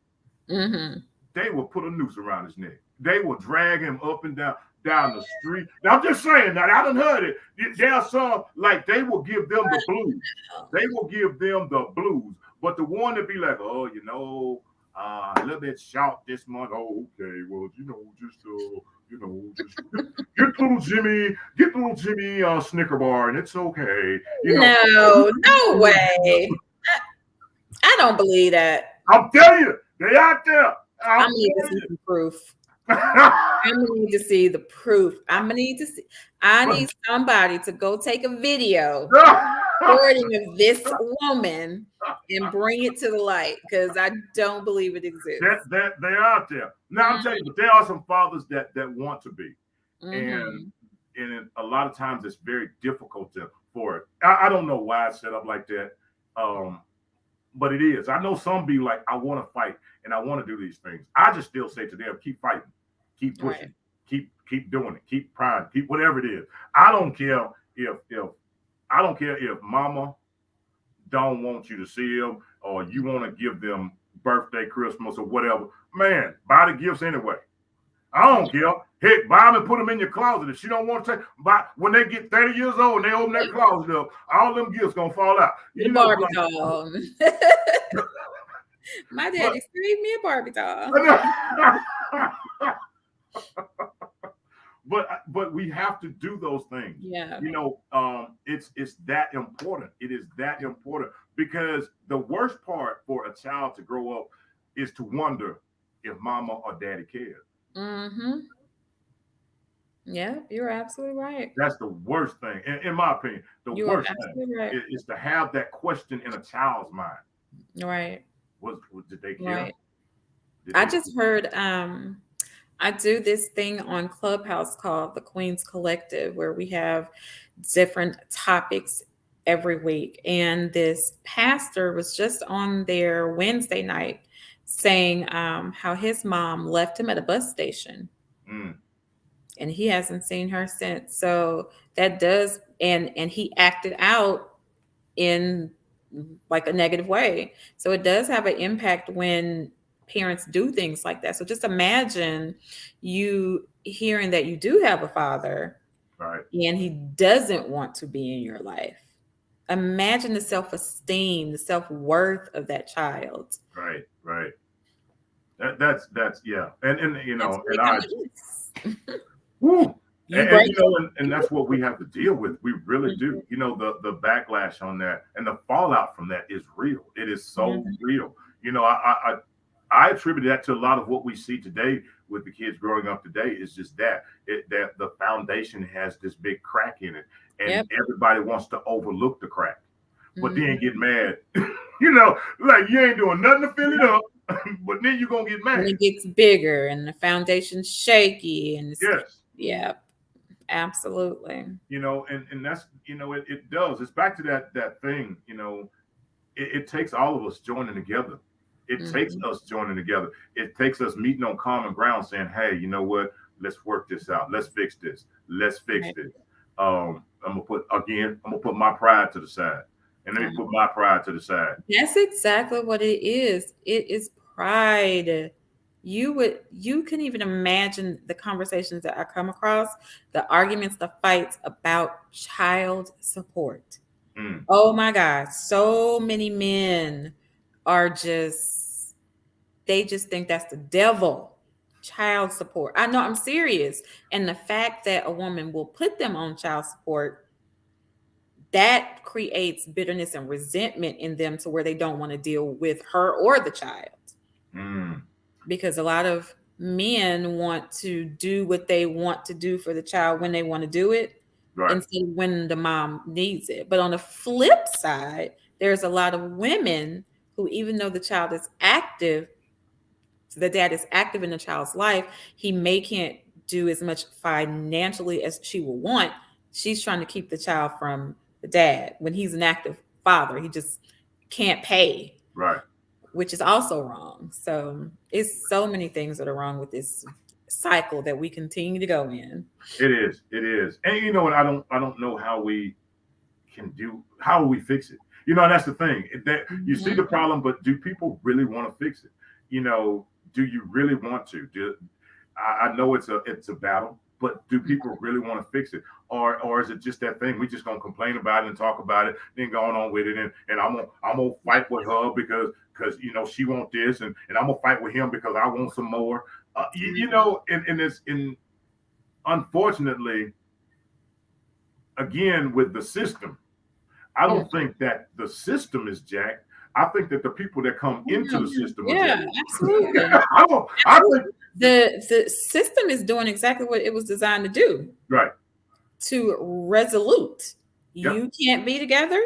Mhm. they will put a noose around his neck. They will drag him up and down the street. Now I'm just saying that I done heard it. There are some, like, they will give them the blues. They will give them the blues. But the one that be like, oh, a little bit short this month. Oh, okay. Well, just get little Jimmy Snicker bar, and it's okay. No, no way. I don't believe that. I'm telling you, they out there. I'm I'm gonna need to telling see you. some proof. I'm gonna need to see the proof. I'm gonna need to see. I need somebody to go take a video recording of this woman and bring it to the light because I don't believe it exists. that they're out there. Now I'm telling you, Mm-hmm. but there are some fathers that want to be, and Mm-hmm. a lot of times it's very difficult for it. I don't know why it's set up like that, um, but it is. I know some be like, I want to fight and I want to do these things. I just still say to them, keep fighting, keep Right. pushing, keep doing it, keep prying, keep whatever it is. I don't care if I don't care if mama don't want you to see them or you want to give them birthday, Christmas, or whatever. Man, buy the gifts anyway. I Yeah. don't care. Heck, buy them and put them in your closet. If she don't want to take, buy when they get 30 years old and they open that closet up, all them gifts gonna fall out. The Barbie doll. My But daddy saved me a Barbie doll. but we have to do those things. Yeah. It's that important. It is that important because the worst part for a child to grow up is to wonder if mama or daddy cares. Mm-hmm. Yeah, you're absolutely right. That's the worst thing, in my opinion. The You are worst thing absolutely right. is to have that question in a child's mind. Right. Did they care? Right. Did I they? just heard I do this thing on Clubhouse called the Queen's Collective where we have different topics every week. And this pastor was just on there Wednesday night saying how his mom left him at a bus station Mm, and he hasn't seen her since. So that does and he acted out in like a negative way. So it does have an impact when parents do things like that. So just imagine you hearing that you do have a father right, and he doesn't want to be in your life. Imagine the self esteem, the self worth of that child. right, right. That's yeah, and you That's know, where and it I, kind of is. woo, You and break you know, and that's what we have to deal with. We really it. do. You know, the backlash on that and the fallout from that is real. It is so Mhm. real. You know, I attribute that to a lot of what we see today with the kids growing up today. Is just that the foundation has this big crack in it, and Yep. everybody wants to overlook the crack, but then Mhm. get mad. You know, like you ain't doing nothing to fill it up, but then you're gonna get When mad. it gets bigger and the foundation's shaky and it's, Yes. yeah, absolutely. You know, and that's, you know, it does. It's back to that thing, you know, it takes all of us joining together. It takes Mhm. us joining together. It takes us meeting on common ground, saying, "Hey, you know what? Let's work this out. Let's fix this. Let's fix Right. this." I'm gonna put my pride to the side, and let me put my pride to the side. That's exactly what it is. It is pride. You can even imagine the conversations that I come across, the arguments, the fights about child support. Mm, Oh my God, so many men are just they just think that's the devil. Child support. I know, I'm serious. And the fact that a woman will put them on child support, that creates bitterness and resentment in them to where they don't want to deal with her or the child, mm, because a lot of men want to do what they want to do for the child when they want to do it right, instead of when the mom needs it. But on the flip side, there's a lot of women who, even though the child is active, the dad is active in the child's life, he may can't do as much financially as she will want. She's trying to keep the child from the dad when he's an active father. He just can't pay, right. which is also wrong. So it's so many things that are wrong with this cycle that we continue to go in. It is. It is. And you know what? I don't know how we fix it. You know, and that's the thing. That you see Mhm. the problem, but do people really want to fix it? You know, do you really want to? I know it's a battle, but do people really want to fix it, or is it just that thing? We just gonna complain about it and talk about it, then going on with it, and I'm gonna fight with her because you know she want this, and I'm gonna fight with him because I want some more. You know, and it's in unfortunately again with the system. I Mhm. don't think that the system is jacked. I think that the people that come into the system are Yeah, jacked. absolutely. I don't. I think Absolutely. The system is doing exactly what it was designed to do, right. to resolute. Yep. You can't be together.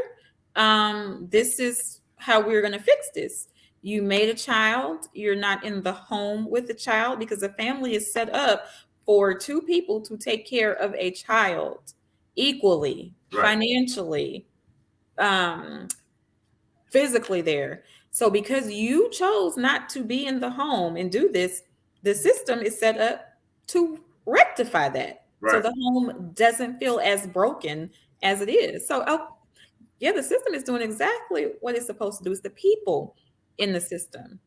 This is how we're going to fix this. You made a child. You're not in the home with the child because the family is set up for two people to take care of a child equally, Right. financially, um, physically there. So because you chose not to be in the home and do this, the system is set up to rectify that. So Right. the home doesn't feel as broken as it is. So yeah, the system is doing exactly what it's supposed to do. It's the people in the system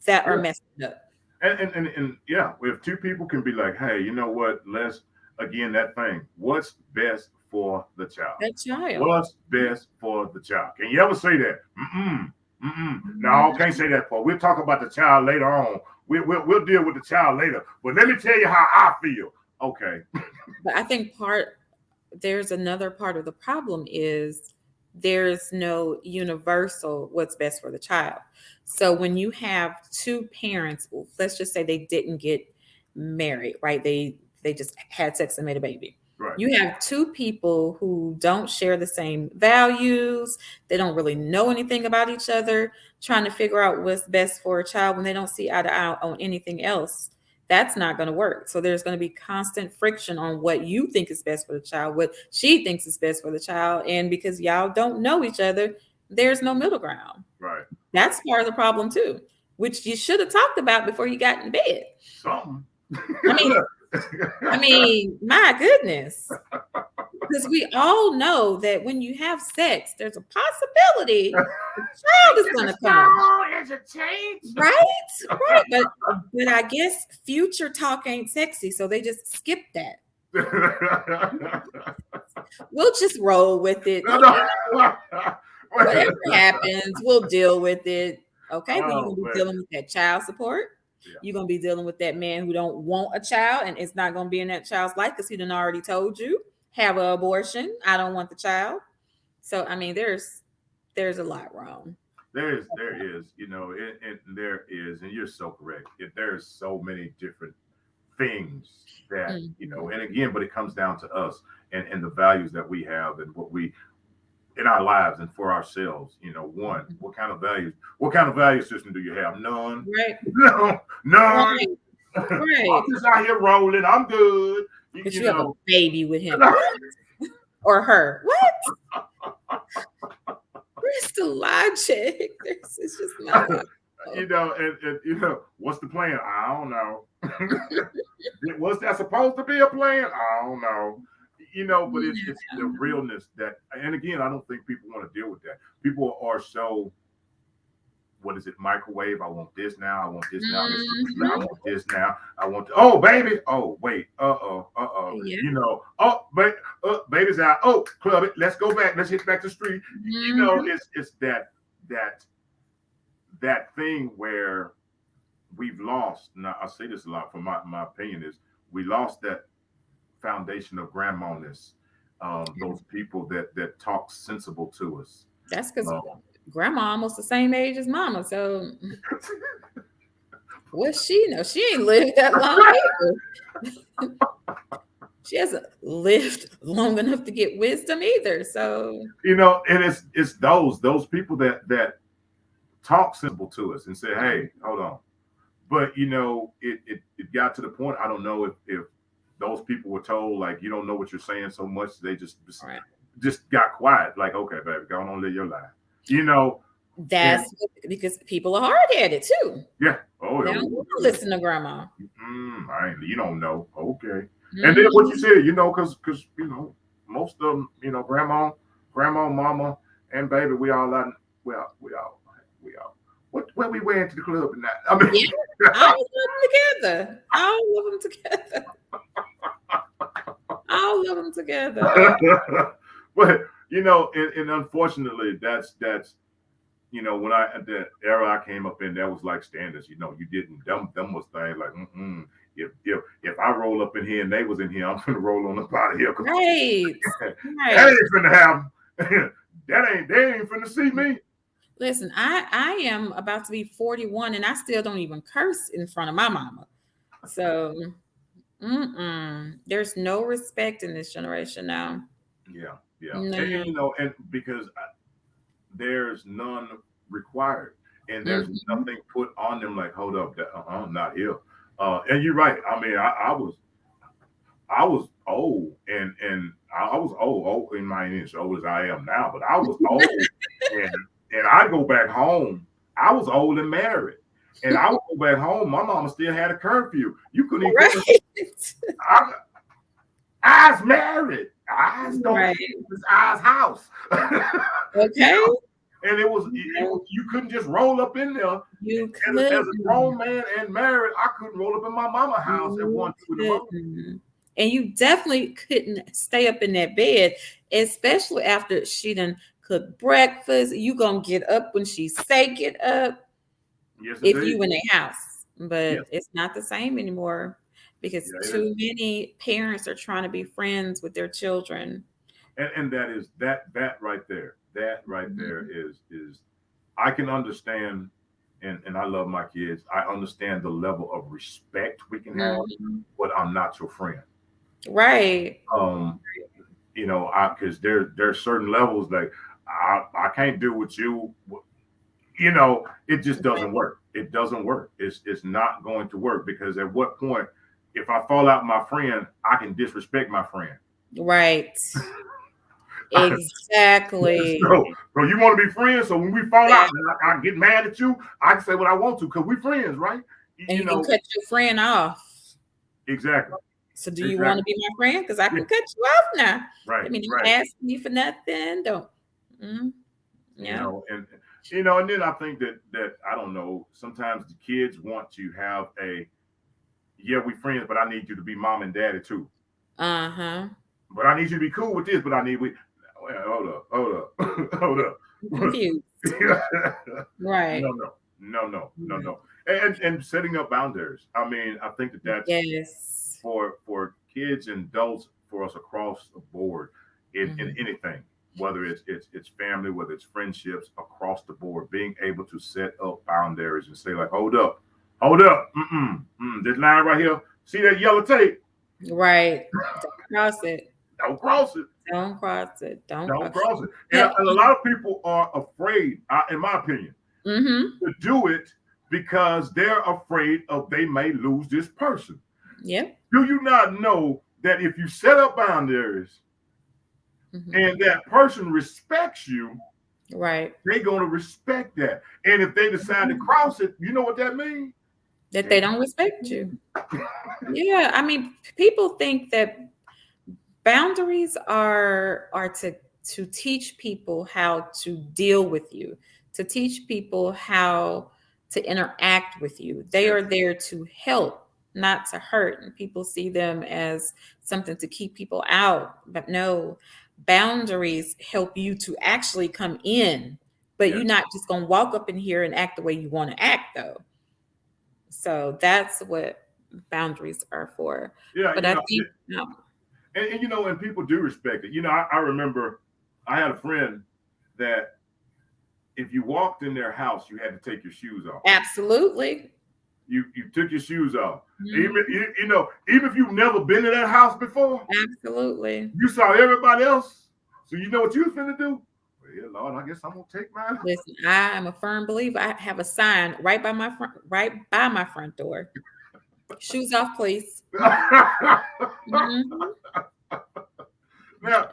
that are Yeah. messed up. And yeah, if two people can be like, hey, you know what? Let's again that thing. What's best for the child? That child. What's best for the child? Can you ever say that? Mm-mm. Mm-mm. No, Mhm. can't say that part. We'll talk about the child later on. We'll deal with the child later. But let me tell you how I feel. Okay. But I think there's another part of the problem is there's no universal what's best for the child. So when you have two parents, let's just say they didn't get married, right? They just had sex and made a baby. Right. You have two people who don't share the same values, they don't really know anything about each other, trying to figure out what's best for a child when they don't see eye to eye on anything else. That's not going to work. So there's going to be constant friction on what you think is best for the child, what she thinks is best for the child. And because y'all don't know each other, there's no middle ground. Right. That's part of the problem too, which you should have talked about before you got in bed. Something. I mean, my goodness. Because we all know that when you have sex, there's a possibility the child is going to come. There's a change. Right, right. But I guess future talk ain't sexy, so they just skip that. We'll just roll with it. No, Okay, no. whatever happens, we'll deal with it. Okay, well, you Oh gonna be man. dealing with that child support. Yeah. You're gonna be dealing with that man who don't want a child, and it's not gonna be in that child's life because he done already told you have an abortion. I don't want the child. So I mean, there's a lot wrong. There is, there is, and you're so correct. There's so many different things that, Mhm. and again, but it comes down to us and the values that we have and what we in our lives and for ourselves. One, Mhm. what kind of value system do you have? None. Right, No, none. right, I'm right. just out here rolling. I'm good. You, But you you have a know. baby with him. What? Or her. What? Where's the logic? It's just not logical. and what's the plan? I don't know. Was that supposed to be a plan? I don't know. But it's the realness that, and again, I don't think people want to deal with that. People are so, what is it, microwave? I want this now. I want this now. I Mhm. want this now. I want, oh, baby. Oh, wait. Yeah. Oh, baby's out. Oh, club it. Let's go back. Let's hit back to the street. Mhm. It's that that thing where we've lost. Now, I say this a lot from my opinion is we lost that foundation of grandma-ness, those people that talk sensible to us. That's because Um, grandma almost the same age as mama. So what she know? She ain't lived that long either. She hasn't lived long enough to get wisdom either. So and it's those people that talk sensible to us and say, hey, hold on. But it got to the point. I don't know if those people were told like you don't know what you're saying so much they right. just got quiet. Like, okay, baby, go on live your life. You know, and Because people are hard headed too. yeah, oh, They don't oh, want to listen to grandma. you don't know, okay. And then what you Mhm. said, because most of them, grandma, mama, and baby, we all out, we all. Where we went to the club tonight? I mean, Yeah, all of them together. All of them together. All of them together. but and unfortunately, that's when I at the era I came up in, that was like standards. You didn't them was things like if I roll up in here and they was in here, I'm gonna roll on up out of here because Right. that Right. ain't finna happen. They ain't finna see me. Listen, I am about to be 41 and I still don't even curse in front of my mama. So, there's no respect in this generation now. Yeah, yeah, and No. and because there's none required, and there's Mhm. nothing put on them like, hold up, not here. And you're right. I mean, I was old, and I was old in my age, old as I am now, but I was old, and I go back home. I was old and married, and I would go back home. My mama still had a curfew. You couldn't even go. Right. I, I's married. I's don't Right. leave this I's house. you Okay. know, and it Okay. was you couldn't just roll up in there. You As a couldn't. grown man and married, I couldn't roll up in my mama house at You 1, 2 in the morning. couldn't. And you definitely couldn't stay up in that bed, especially after she done cooked breakfast. You gonna get up when she say get up Yes, if indeed. you in a house. Yes. But it's not the same anymore because Yeah, it is. too many parents are trying to be friends with their children. And that is that right there. That right there Mhm. is I can understand, and I love my kids. I understand the level of respect we can have, Mhm. but I'm not your friend. Right. Um, I because there's certain levels like I can't do with you. It just doesn't work. It doesn't work. It's not going to work because at what point, if I fall out with my friend, I can disrespect my friend. Right. Exactly. So you want to be friends. So when we fall out, That, I get mad at you. I can say what I want to because we friends, right? and You you can know cut your friend off. exactly, So do you want exactly. to be my friend? Because I Yeah, can cut you off now. I right, mean, don't right. ask me for nothing. Don't. Mm, yeah. And then I think that I don't know. Sometimes the kids want to have we friends, but I need you to be mom and daddy too. Uh-huh. But I need you to be cool with this. But I need we. Well, hold up, hold up, hold up. I'm confused. no, Right. no. No. And setting up boundaries. I mean, I think that's Yes. for kids and adults, for us across the board in Mhm. anything, whether it's family, whether it's friendships, across the board, being able to set up boundaries and say like, hold up, this line right here, see that yellow tape? Right. Don't cross it. Don't cross it. Don't cross it. Don't Don't cross. cross it. And, Yeah. and a lot of people are afraid, in my opinion, Mm-hmm. to do it because they're afraid of they may lose this person. Yep. Do you not know that if you set up boundaries Mm-hmm. and that person respects you, Right. they're going to respect that. And if they decide to cross it, you know what that means? That they don't respect you. Yeah. I mean, people think that boundaries are to teach people how to deal with you, to teach people how to interact with you. They Yes, are there to help, not to hurt. And people see them as something to keep people out. But no, boundaries help you to actually come in, but yes, you're not just going to walk up in here and act the way you want to act, though. So that's what boundaries are for. yeah. But I think, no. And people do respect it. I remember I had a friend that if you walked in their house, you had to take your shoes off. Absolutely. You took your shoes off. Even Mhm. even if you've never been to that house before, Absolutely. you saw everybody else. So you know what you was finna do? Well, yeah, Lord, I guess I'm gonna take mine. Listen, I am a firm believer. I have a sign right by my front door. Shoes off, please. Mhm. Now,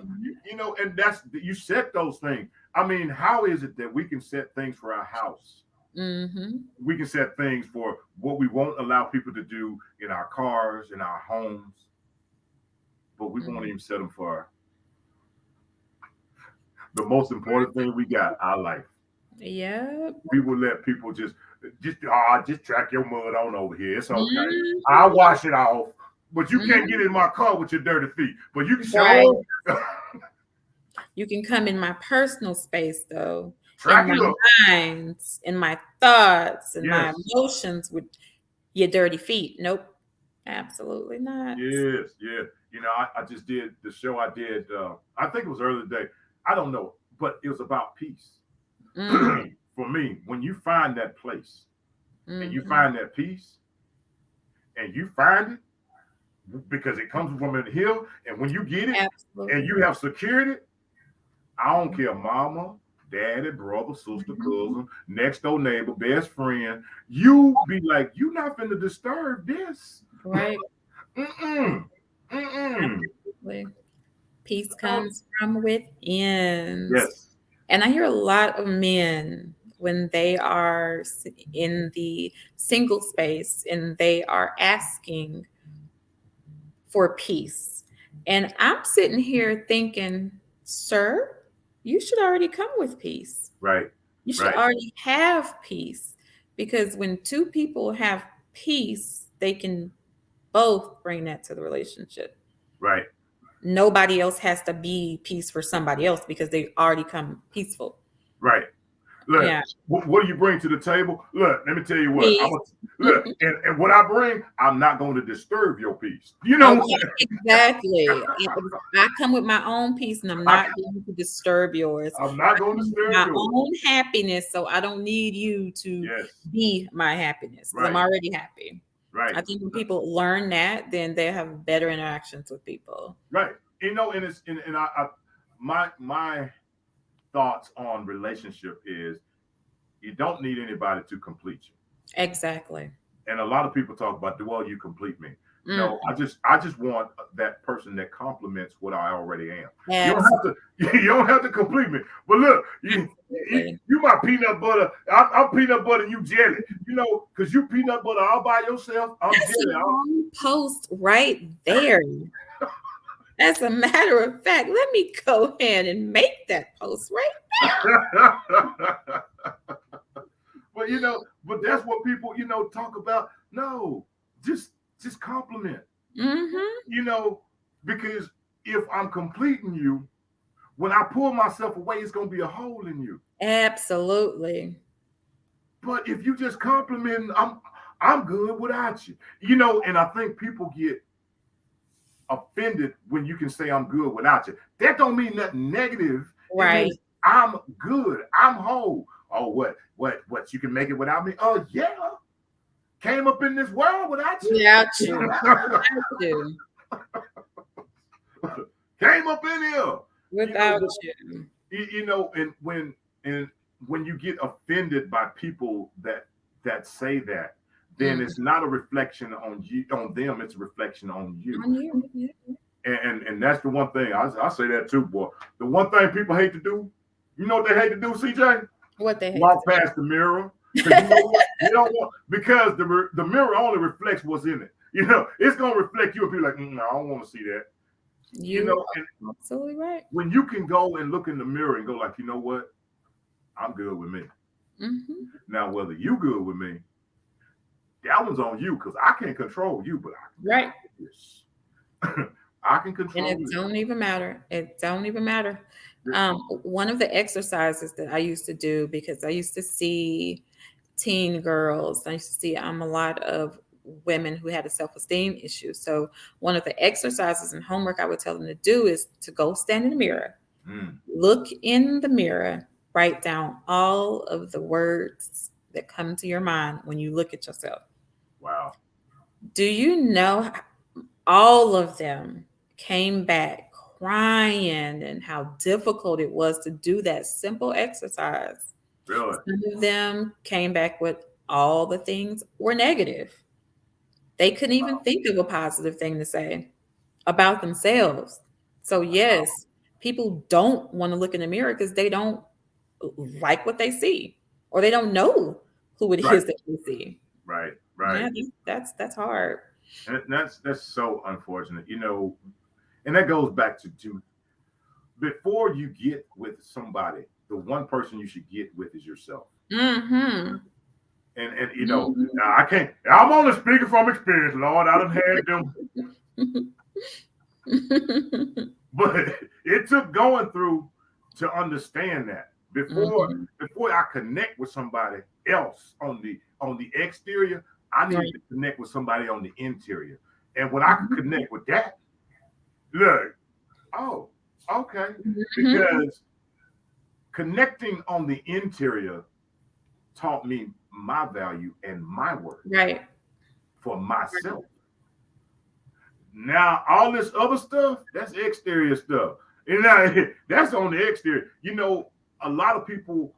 and that's you set those things. I mean, how is it that we can set things for our house? Mhm. We can set things for what we won't allow people to do in our cars, in our homes, but we won't Mhm. even set them for the most important thing we got, our life. Yep. We will let people just track your mud on over here. It's okay. I'll Mhm. wash it off. But you can't get Mhm. in my car with your dirty feet. But you can Right. show You can come in my personal space though, in track my it up. mind, in my thoughts, and my Yes. emotions with your dirty feet. Nope. Absolutely not. Yes. Yeah. I just did the show I did. I think it was earlier today. I don't know, but it was about peace. Mm. For me, when you find that place and you Mhm. find that peace and you find it because it comes from the hill, and when you get it and Absolutely. you have secured it, I don't care, mama, daddy, brother, sister, Mhm. cousin, next door neighbor, best friend. You be like, you not finna disturb this. Right. Mm-mm. Mm-mm. Absolutely. Peace No. comes from within. Yes. And I hear a lot of men when they are in the single space and they are asking for peace. And I'm sitting here thinking, sir, you should already come with peace. Right. You should Right. already have peace because when two people have peace, they can both bring that to the relationship. Right. Nobody else has to be peace for somebody else because they already come peaceful. Right. Look, Yeah. what do you bring to the table? Look, let me tell you what. Peace. Look, and what I bring, I'm not going to disturb your peace. Okay, exactly. I come with my own peace and I'm I, not going to disturb yours. I'm not I going to come with disturb my yours. own happiness, so I don't need you to Yes. be my happiness because I'm Right. already happy. Right. I think when people learn that, then they have better interactions with people. Right. And it's and my thoughts on relationship is you don't need anybody to complete you. Exactly. And a lot of people talk about, well, you complete me. Mm, No, I just want that person that complements what I already am. You don't absolutely. have to you don't have to complete me. But look, you my peanut butter. I'm peanut butter and you jelly. Because you peanut butter all by yourself. I'm That's a jelly. wrong post right there. As a matter of fact, let me go ahead and make that post right. but that's what people talk about. No, just compliment. Mm-hmm. You know, because if I'm completing you, when I pull myself away, it's gonna be a hole in you. Absolutely. But if you just compliment, I'm good without you. You know, and I think people get offended when you can say I'm good without you. That don't mean nothing negative. It Right. means I'm good. I'm whole. Oh, what? You can make it without me? Oh, yeah. Came up in this world without you. Without you. Without you. Came up in here. You Without know, you. you know, and when you get offended by people that say that, then Mm. it's not a reflection on you on them. It's a reflection on you. On you. Yeah. And that's the one thing I say that too, boy. The one thing people hate to do, you know what they hate to do, CJ? What they hate Walk to past the mirror. Because you know what? You don't want because the mirror only reflects what's in it. You know, it's gonna reflect you and be like, no, I don't want to see that. You You know, and are absolutely right. when you can go and look in the mirror and go like, you know what? I'm good with me. Hmm. Now, whether you good with me, that one's on you because I can't control you, but Right. yes. I can And control it you. don't even matter. It don't even matter. Th- One of the exercises that I used to do, because I used to see teen girls, I used to see a lot of women who had a self-esteem issue. So one of the exercises and homework I would tell them to do is to go stand in the mirror, Mm, look in the mirror, write down all of the words that come to your mind when you look at yourself. wow. Do you know all of them came back crying and how difficult it was to do that simple exercise? Really? Some of them came back with all the things were negative. They couldn't even think of a positive thing to say about themselves. So, yes, people don't want to look in the mirror because they don't like what they see or they don't know who it Right, is that they see. right, right. Yeah, that's hard. And that's so unfortunate, you know. And that goes back to before you get with somebody, the one person you should get with is yourself. Mhm. And you know, Mhm. I can't. I'm only speaking from experience, Lord. I done had them, but it took going through to understand that Mhm. before I connect with somebody else on the exterior, I needed Right. to connect with somebody on the interior. And when I could Mhm. connect with that, look, oh, okay, Mhm. because connecting on the interior taught me my value and my worth Right. for myself. Now, all this other stuff, that's exterior stuff. And now, that's on the exterior. You know, a lot of people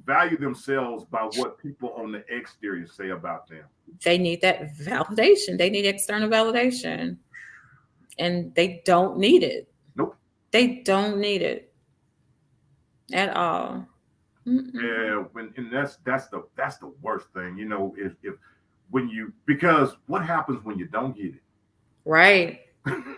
value themselves by what people on the exterior say about them. They need that validation. They need external validation, and they don't need it. Nope. They don't need it at all. Mm-mm. Yeah, and that's the worst thing. You know, if when you because what happens when you don't get Right. it?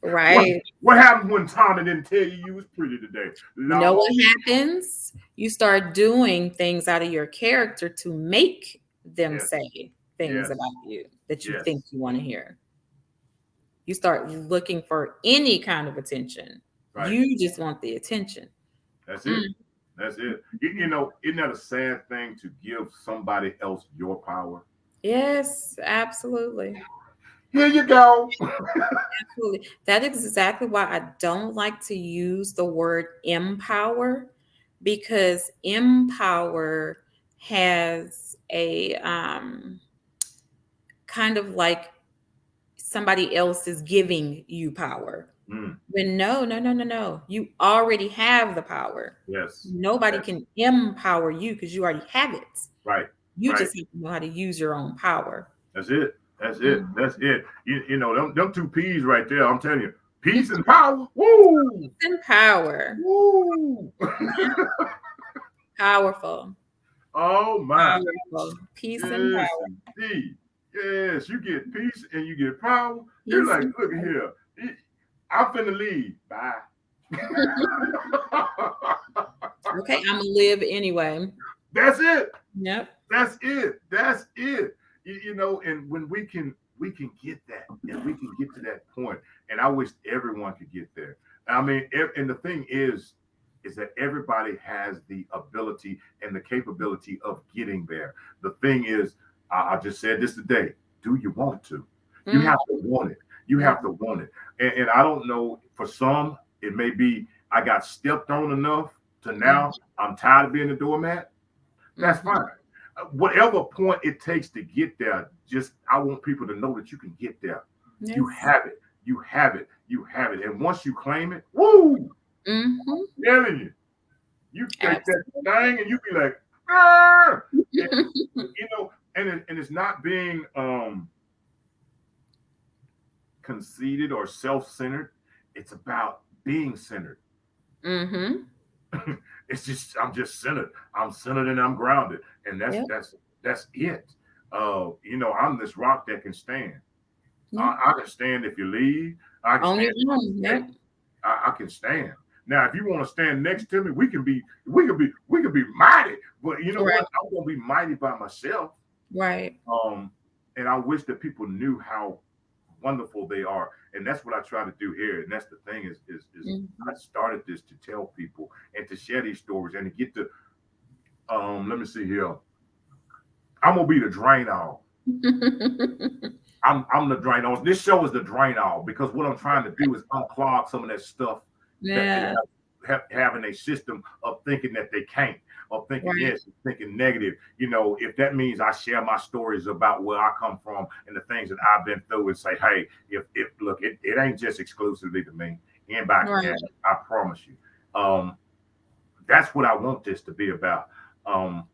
what Right. what happens when Tommy didn't tell you you was pretty today? You know Lord, what happens? You start doing things out of your character to make them yes, say things yes, about you that you think yes. you want to hear. You start looking for any kind of attention. Right. You just want the attention. That's Mm. it. That's it. You know, isn't that a sad thing to give somebody else your power? Yes, absolutely. Here you go. Absolutely. That is exactly why I don't like to use the word empower, because empower has a kind of like somebody else is giving you power. Mm, When no, no, no, no, no. You already have the power. yes. Nobody Yes. can empower you because you already have it. Right. You Right. just have to know how to use your own power. That's it. That's it. Mhm. That's it. You know, them two P's right there, I'm telling you. Peace and power. Woo! And power. Woo! Powerful. Oh my. Powerful. Peace and Yes, power. indeed. Yes, you get peace and you get power. It's Peace like, and look at here. I'm finna leave. Bye. okay, I'm gonna live anyway. That's it. Yep. That's it. That's it. You know, and when we can get that, and we can get to that point, and I wish everyone could get there. I mean, and the thing is, is that everybody has the ability and the capability of getting there. The thing is, I just said this today. Do you want to? You Mm, have to want it. You yep. have to want it. And I don't know, for some, it may be I got stepped on enough to now I'm tired of being a doormat. That's Mm-hmm. fine. Whatever point it takes to get there, just I want people to know that you can get there. You Yes. have it. You have it. You have it. And once you claim it, woo! Mm-hmm. I'm telling you, you take that Absolutely. thing and you be like, ah! And, and it's not being conceited or self-centered. It's about being centered. Mm-hmm. It's just I'm just centered. I'm centered and I'm grounded, and that's Yep. that's that's it. I'm this rock that can stand. Yep. I can stand if you leave. I can On stand your if you own. stay. Yep. I can stand. Now, if you want to stand next to me, we can be mighty. But you know Right. what? I'm gonna be mighty by myself. Right. Um, and I wish that people knew how wonderful they are, and that's what I try to do here. And that's the thing is Mm-hmm. I started this to tell people and to share these stories and to get to let me see here. I'm gonna be the drain off. I'm the drain off. This show is the drain off because what I'm trying to do is unclog some of that stuff that they Yeah. have in a system of thinking that they can't, of thinking Right. this, thinking negative. If that means I share my stories about where I come from and the things that I've been through and say, hey, if look, it ain't just exclusively to me. Anybody can have Right. it. I promise you. Um, that's what I want this to be about. Um,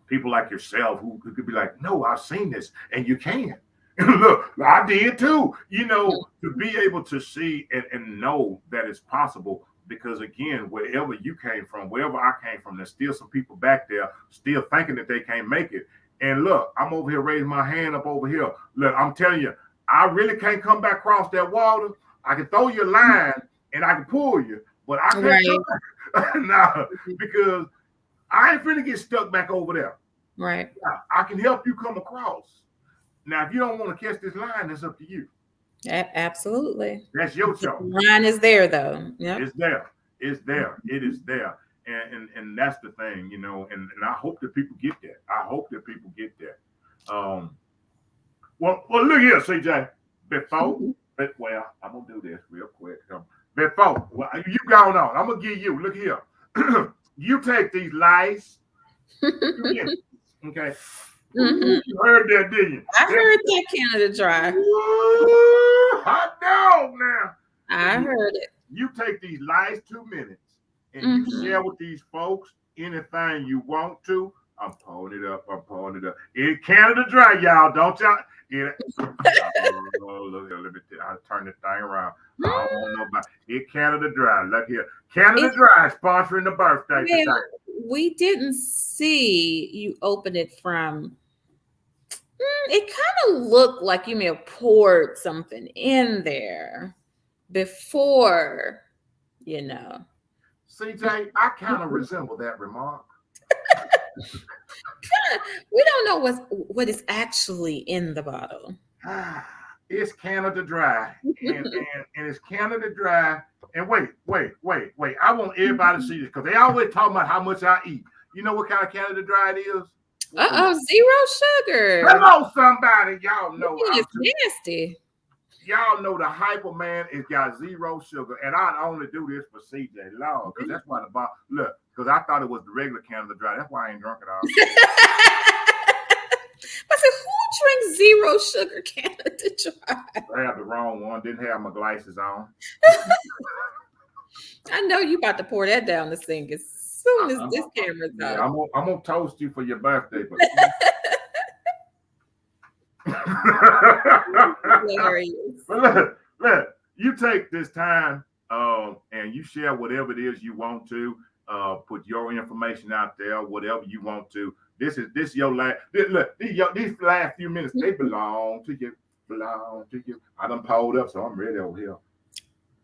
People like yourself who could be like, no, I've seen this, and you can. Look, I did too. To be able to see and know that it's possible. Because again, wherever you came from, wherever I came from, there's still some people back there still thinking that they can't make it. And look, I'm over here raising my hand up over here. Look, I'm telling you, I really can't come back across that water. I can throw you a line and I can pull you, but I can't Right. come. Nah, because I ain't finna get stuck back over there. Right. Now, I can help you come across. Now, if you don't want to catch this line, that's up to you. Absolutely. That's your The choice. line is there though. Yep. It's there. It's there. It is there. And that's the thing, and I hope that people get that. I hope that people get that. Well, look here, CJ. Before, well, I'm gonna do this real quick. Before, well, you going on? I'm gonna give you. Look here. You take these lice. Okay. Hmm. Ooh, you heard that, didn't you? I heard that Canada Dry. Ooh, hot dog now. Look I here. heard it. You take these last 2 minutes and you Hmm. share with these folks anything you want to. I'm pulling it up. I'm pulling it up. It Canada Dry, y'all. Don't y'all? It, look here. Let me. I'll turn this thing around. I don't want nobody. It Canada Dry. Look here. Canada It's Dry sponsoring the birthday today. well, we didn't see you open it from. It kind of looked like you may have poured something in there before, you know. CJ, I kind of resemble that remark. We don't know what is actually in the bottle. It's Canada Dry, and it's Canada Dry. And wait. I want everybody to see this because they always talk about how much I eat. You know what kind of Canada Dry it is? Uh-oh, zero Come sugar. on, somebody. Y'all know It's nasty. y'all know the hyper man is got zero sugar, and I only do this for CJ Long because that's why the bar look because I thought it was the regular Canada Dry. That's why I ain't drunk it all. I said, who drinks zero sugar Canada Dry? I had the wrong one. Didn't have my glasses on. I know you about to pour that down the sink as soon as this camera's Yeah, off. I'm gonna toast you for your birthday, but Hilarious. look, you take this time and you share whatever it is you want to. Put your information out there, whatever you want to. This your last. Look, these last few minutes they belong to you. Belong to you. I done pulled up, so I'm ready over here.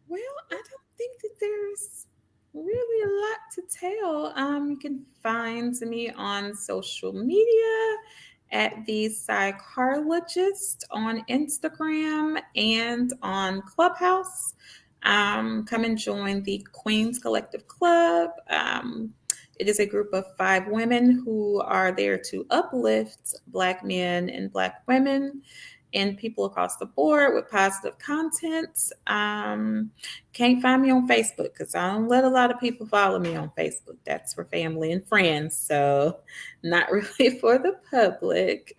Well, I don't think that there's really a lot to tell. You can find me on social media at the psychologist on Instagram and on Clubhouse. Come and join the Queens Collective Club. It is a group of 5 women who are there to uplift Black men and Black women and people across the board with positive content. Can't find me on Facebook because I don't let a lot of people follow me on Facebook. That's for family and friends. So, not really for the public.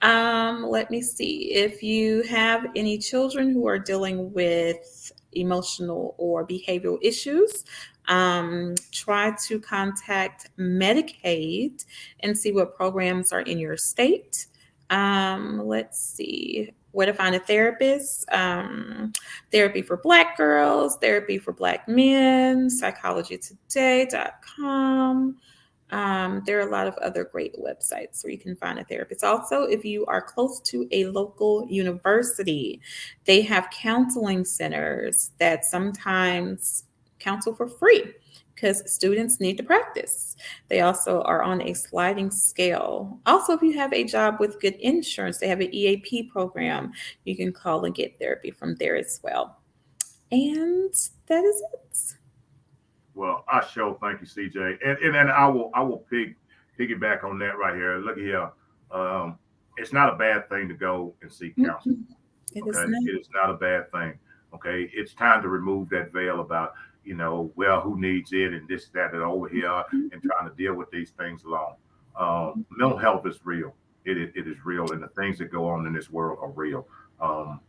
Let me see. If you have any children who are dealing with emotional or behavioral issues, try to contact Medicaid and see what programs are in your state. Let's see where to find a therapist. Therapy for Black girls, therapy for Black men, psychologytoday.com. There are a lot of other great websites where you can find a therapist. Also, if you are close to a local university, they have counseling centers that sometimes counsel for free because students need to practice. They also are on a sliding scale. Also, if you have a job with good insurance, they have an EAP program. You can call and get therapy from there as well. And that is it. Well, I sure thank you, CJ, and then I will piggyback on that right here. Look here, um, it's not a bad thing to go and seek counsel. Mhm. It is Okay, not. it is not a bad thing. Okay, it's time to remove that veil about well, who needs it and this, that, and over here, and trying to deal with these things alone. Mental health is real. It is real, and the things that go on in this world are real. Um,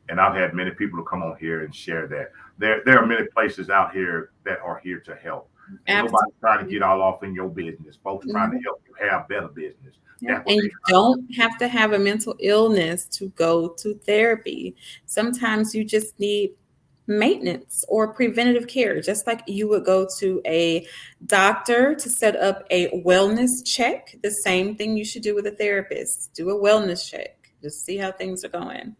and I've had many people to come on here and share that. There are many places out here that are here to help. Ain't nobody trying to Absolutely. get all off in your business. Folks trying to Mhm. help you have better business. Yeah. That's what And they you trying to do. don't have to have a mental illness to go to therapy. Sometimes you just need maintenance or preventative care, just like you would go to a doctor to set up a wellness check. The same thing you should do with a therapist. Do a wellness check. Just see how things are going.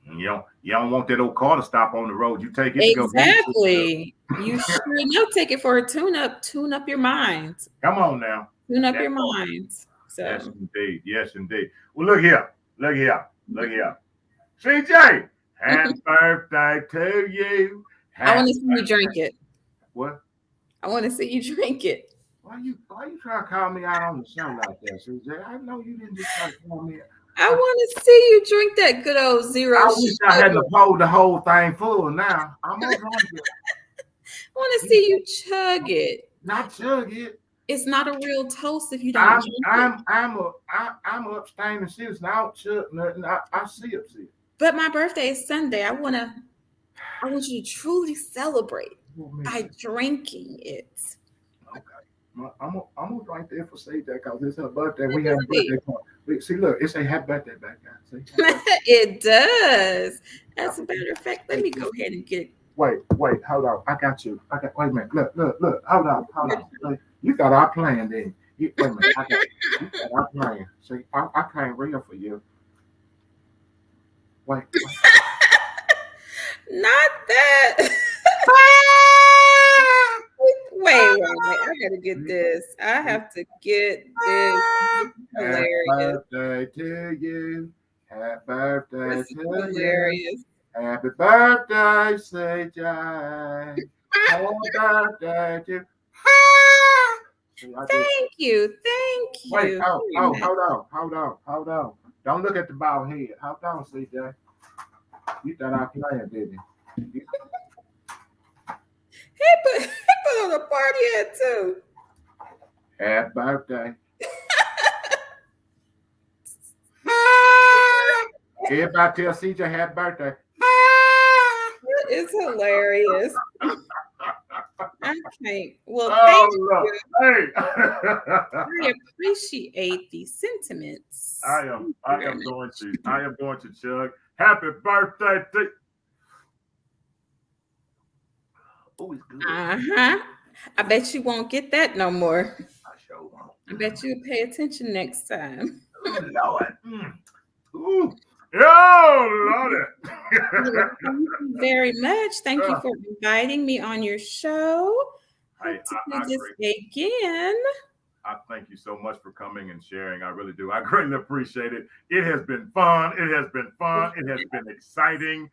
You don't want that old car to stop on the road. You take it to go get it fixed up. Exactly. You sure know take it for a tune up your mind. Come on now. Tune up That your part. mind. Yes, So indeed. Yes, indeed. Well, look here. Look here. Look here. CJ, happy birthday to you. I want Happy to see you drink it. what? I want to see you drink it. Why you trying to call me out on the show like that, CJ? I know you didn't just try to call me. I I, want to see you drink that good old zero I wish I hadn't sugar. pulled the whole thing full now. I'm gonna drink I want to it. see you chug it. Not chug it. It's not a real toast if you don't I'm drink it. I'm I'm a I'm abstaining citizen. I don't chug nothing. I sip. But my birthday is Sunday. I want you to truly celebrate What me by to? drinking it. Okay. I'm gonna drink there for CJ because it's her birthday. Let We me have a see. birthday party. See, look, it say happy birthday back there. See, happy birthday. It does. As a Happy matter of fact, let birthday. me go ahead and get Wait, hold on. I got you. Wait a minute. Look. Hold on. Look, you thought I planned, didn't you? Wait a minute. I got you. You thought I planned. See, I came real for you. Wait. not that. Wait. I gotta get this. I have to get this. This is Happy hilarious. birthday to you. Happy birthday This is to you. hilarious. Happy birthday, CJ. Happy birthday to. See, I did. Thank you. Thank Wait. you Oh, very oh, much. hold on. Don't look at the bald head. Hold on, CJ. You thought I playing, didn't you? He put on a party hat too. Happy birthday. Everybody tell CJ happy birthday. It's hilarious. I can't. Well, thank Oh look. you. Hey. I appreciate the sentiments. I am going to chug. Happy birthday to. Oh, it's good. Uh-huh. I bet you won't get that no more. I sure won't. I bet you'll pay attention next time. Oh Lord. Ooh. Oh Well, Lord. thank you very much. Thank you Uh, for inviting me on your show. hey, Hope to do I this agree. again. I thank you so much for coming and sharing. I really do. I greatly appreciate it. It has been fun. It has been exciting.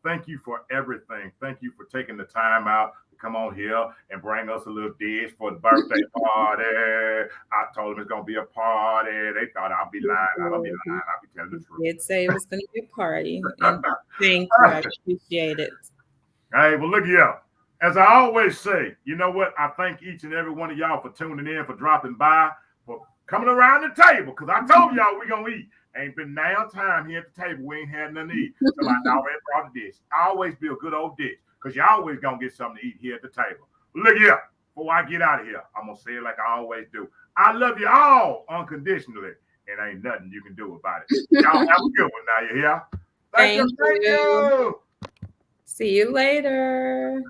Thank you for everything. Thank you for taking the time out to come on here and bring us a little dish for the birthday party. I told them it's gonna be a party. They thought I'd be lying. I don't be lying. I'll be telling the truth. Did say it was going to be a party, and thank you. I appreciate it. Hey, well, look here. As I always say, you know what? I thank each and every one of y'all for tuning in, for dropping by, for coming around the table. Because I told y'all we going to eat. Ain't been now time here at the table. We ain't had nothing to eat. So I already brought a dish. I always be a good old dish. Because you always going to get something to eat here at the table. Look here. Before I get out of here, I'm going to say it like I always do. I love you all unconditionally. And ain't nothing you can do about it. Y'all have a good one now. You hear? Thank you. See you later.